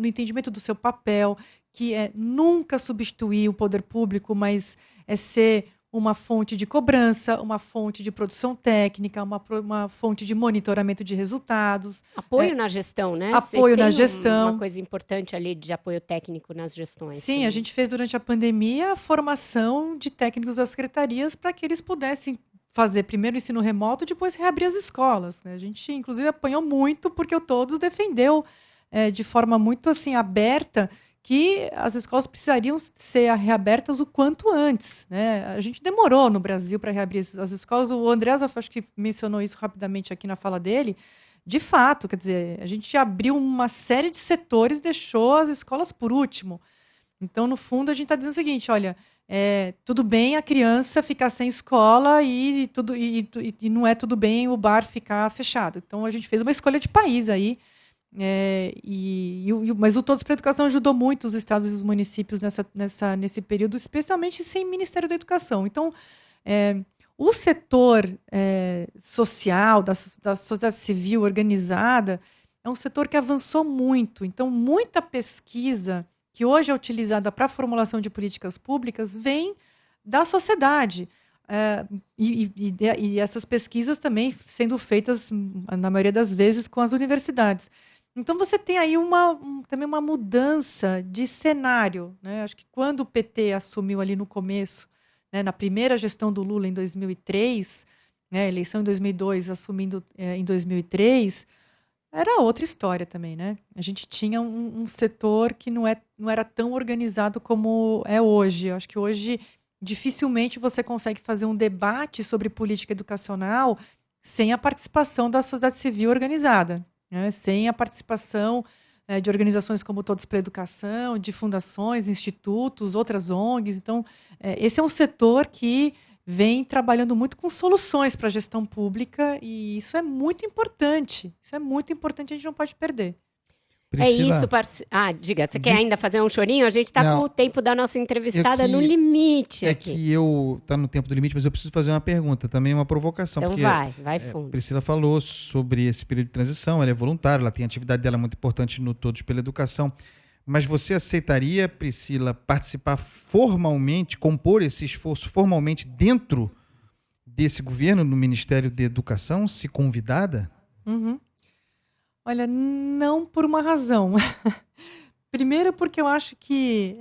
Speaker 3: entendimento do seu papel, que é nunca substituir o poder público, mas é ser uma fonte de cobrança, uma fonte de produção técnica, uma fonte de monitoramento de resultados.
Speaker 1: Apoio na gestão, né?
Speaker 3: Apoio na
Speaker 1: Vocês têm
Speaker 3: gestão.
Speaker 1: Uma coisa importante ali de apoio técnico nas gestões.
Speaker 3: Sim,
Speaker 1: também.
Speaker 3: a gente fez durante a pandemia a formação de técnicos das secretarias para que eles pudessem fazer primeiro o ensino remoto, depois reabrir as escolas, né? A gente, inclusive, apanhou muito porque o Todos defendeu de forma muito assim aberta que as escolas precisariam ser reabertas o quanto antes, né? A gente demorou no Brasil para reabrir as escolas. O Andreas, acho que mencionou isso rapidamente aqui na fala dele. De fato, quer dizer, a gente abriu uma série de setores e deixou as escolas por último. Então, no fundo, a gente está dizendo o seguinte, olha, tudo bem a criança ficar sem escola e não é tudo bem o bar ficar fechado. Então, a gente fez uma escolha de país aí. Mas o Todos para a Educação ajudou muito os estados e os municípios nesse período, especialmente sem Ministério da Educação. Então, o setor social, da sociedade civil organizada, é um setor que avançou muito. Então, muita pesquisa que hoje é utilizada para a formulação de políticas públicas vem da sociedade. E essas pesquisas também sendo feitas, na maioria das vezes, com as universidades. Então, você tem aí também uma mudança de cenário, né? Acho que quando o PT assumiu ali no começo, né, na primeira gestão do Lula em 2003, né, eleição em 2002, assumindo em 2003, era outra história também, né? A gente tinha um setor que não era tão organizado como é hoje. Eu acho que hoje dificilmente você consegue fazer um debate sobre política educacional sem a participação da sociedade civil organizada. Sem a participação de organizações como Todos para a Educação, de fundações, institutos, outras ONGs. Então, esse é um setor que vem trabalhando muito com soluções para a gestão pública e isso é muito importante. Isso é muito importante, a gente não pode perder.
Speaker 2: Priscila,
Speaker 1: É isso, diga, você quer ainda fazer um chorinho? A gente está com o tempo da nossa entrevistada no limite.
Speaker 2: Que tá no tempo do limite, mas eu preciso fazer uma pergunta, também uma provocação.
Speaker 1: Então
Speaker 2: porque,
Speaker 1: vai fundo.
Speaker 2: Priscila falou sobre esse período de transição, ela é voluntária, ela tem a atividade dela muito importante no Todos pela Educação. Mas você aceitaria, Priscila, participar formalmente, compor esse esforço formalmente dentro desse governo, no Ministério da Educação, se convidada?
Speaker 3: Uhum. Olha, não por uma razão. Primeiro porque eu acho que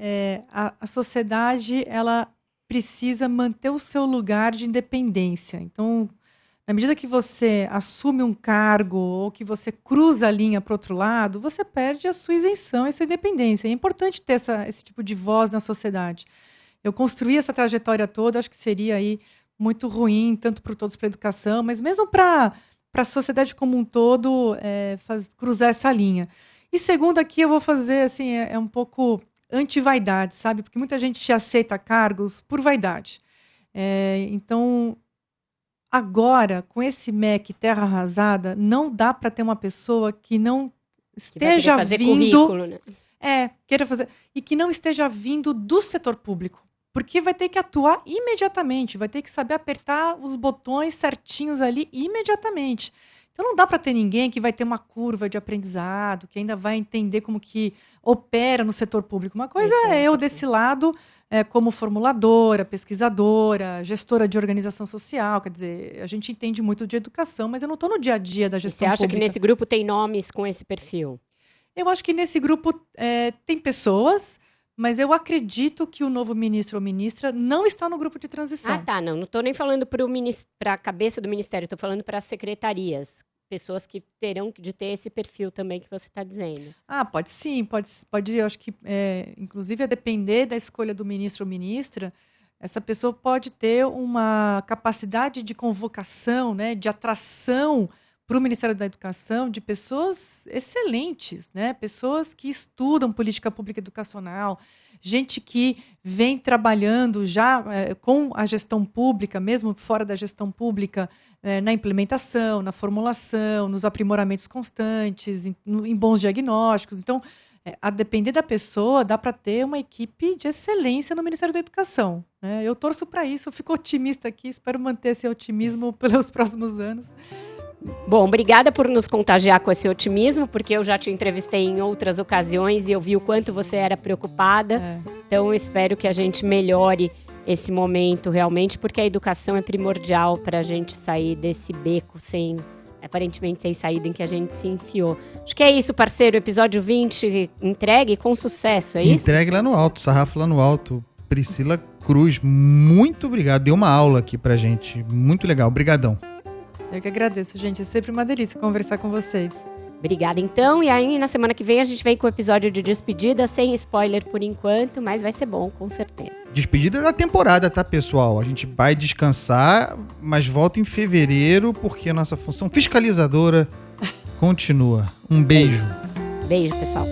Speaker 3: a sociedade ela precisa manter o seu lugar de independência. Então, na medida que você assume um cargo ou que você cruza a linha para o outro lado, você perde a sua isenção e a sua independência. É importante ter esse tipo de voz na sociedade. Eu construí essa trajetória toda, acho que seria aí muito ruim, tanto para o Todos para a Educação, mas mesmo para a sociedade como um todo cruzar essa linha. E segundo aqui eu vou fazer, assim, um pouco anti-vaidade, sabe? Porque muita gente aceita cargos por vaidade. Então, agora, com esse MEC terra arrasada, não dá para ter uma pessoa que não esteja vindo...
Speaker 1: currículo, né?
Speaker 3: Queira fazer... E que não esteja vindo do setor público. Porque vai ter que atuar imediatamente, vai ter que saber apertar os botões certinhos ali imediatamente. Então não dá para ter ninguém que vai ter uma curva de aprendizado, que ainda vai entender como que opera no setor público. Uma coisa é eu desse lado, como formuladora, pesquisadora, gestora de organização social, quer dizer, a gente entende muito de educação, mas eu não estou no dia a dia da gestão pública.
Speaker 1: Você acha que nesse grupo tem nomes com esse perfil?
Speaker 3: Eu acho que nesse grupo tem pessoas... Mas eu acredito que o novo ministro ou ministra não está no grupo de transição.
Speaker 1: Não estou nem falando para a cabeça do ministério, estou falando para as secretarias. Pessoas que terão de ter esse perfil também que você está dizendo.
Speaker 3: Pode sim, pode. Eu acho que, inclusive, a depender da escolha do ministro ou ministra, essa pessoa pode ter uma capacidade de convocação, né, de atração para o Ministério da Educação de pessoas excelentes, né? Pessoas que estudam política pública educacional, gente que vem trabalhando já com a gestão pública, mesmo fora da gestão pública, na implementação, na formulação, nos aprimoramentos constantes, em bons diagnósticos. Então, a depender da pessoa, dá para ter uma equipe de excelência no Ministério da Educação, né? Eu torço para isso, eu fico otimista aqui, espero manter esse otimismo pelos próximos anos.
Speaker 1: Bom, obrigada por nos contagiar com esse otimismo, porque eu já te entrevistei em outras ocasiões e eu vi o quanto você era preocupada. Então, eu espero que a gente melhore esse momento realmente, porque a educação é primordial para a gente sair desse beco aparentemente sem saída em que a gente se enfiou. Acho que é isso, parceiro. Episódio 20 entregue com sucesso, é isso?
Speaker 2: Entregue lá no alto, sarrafo lá no alto. Priscila Cruz, muito obrigado. Deu uma aula aqui pra gente. Muito legal. Obrigadão.
Speaker 3: Eu que agradeço, gente. É sempre uma delícia conversar com vocês.
Speaker 1: Obrigada, então. E aí, na semana que vem, a gente vem com o episódio de despedida, sem spoiler por enquanto, mas vai ser bom, com certeza.
Speaker 2: Despedida da temporada, tá, pessoal? A gente vai descansar, mas volta em fevereiro, porque a nossa função fiscalizadora continua. Um beijo.
Speaker 1: Beijo, pessoal.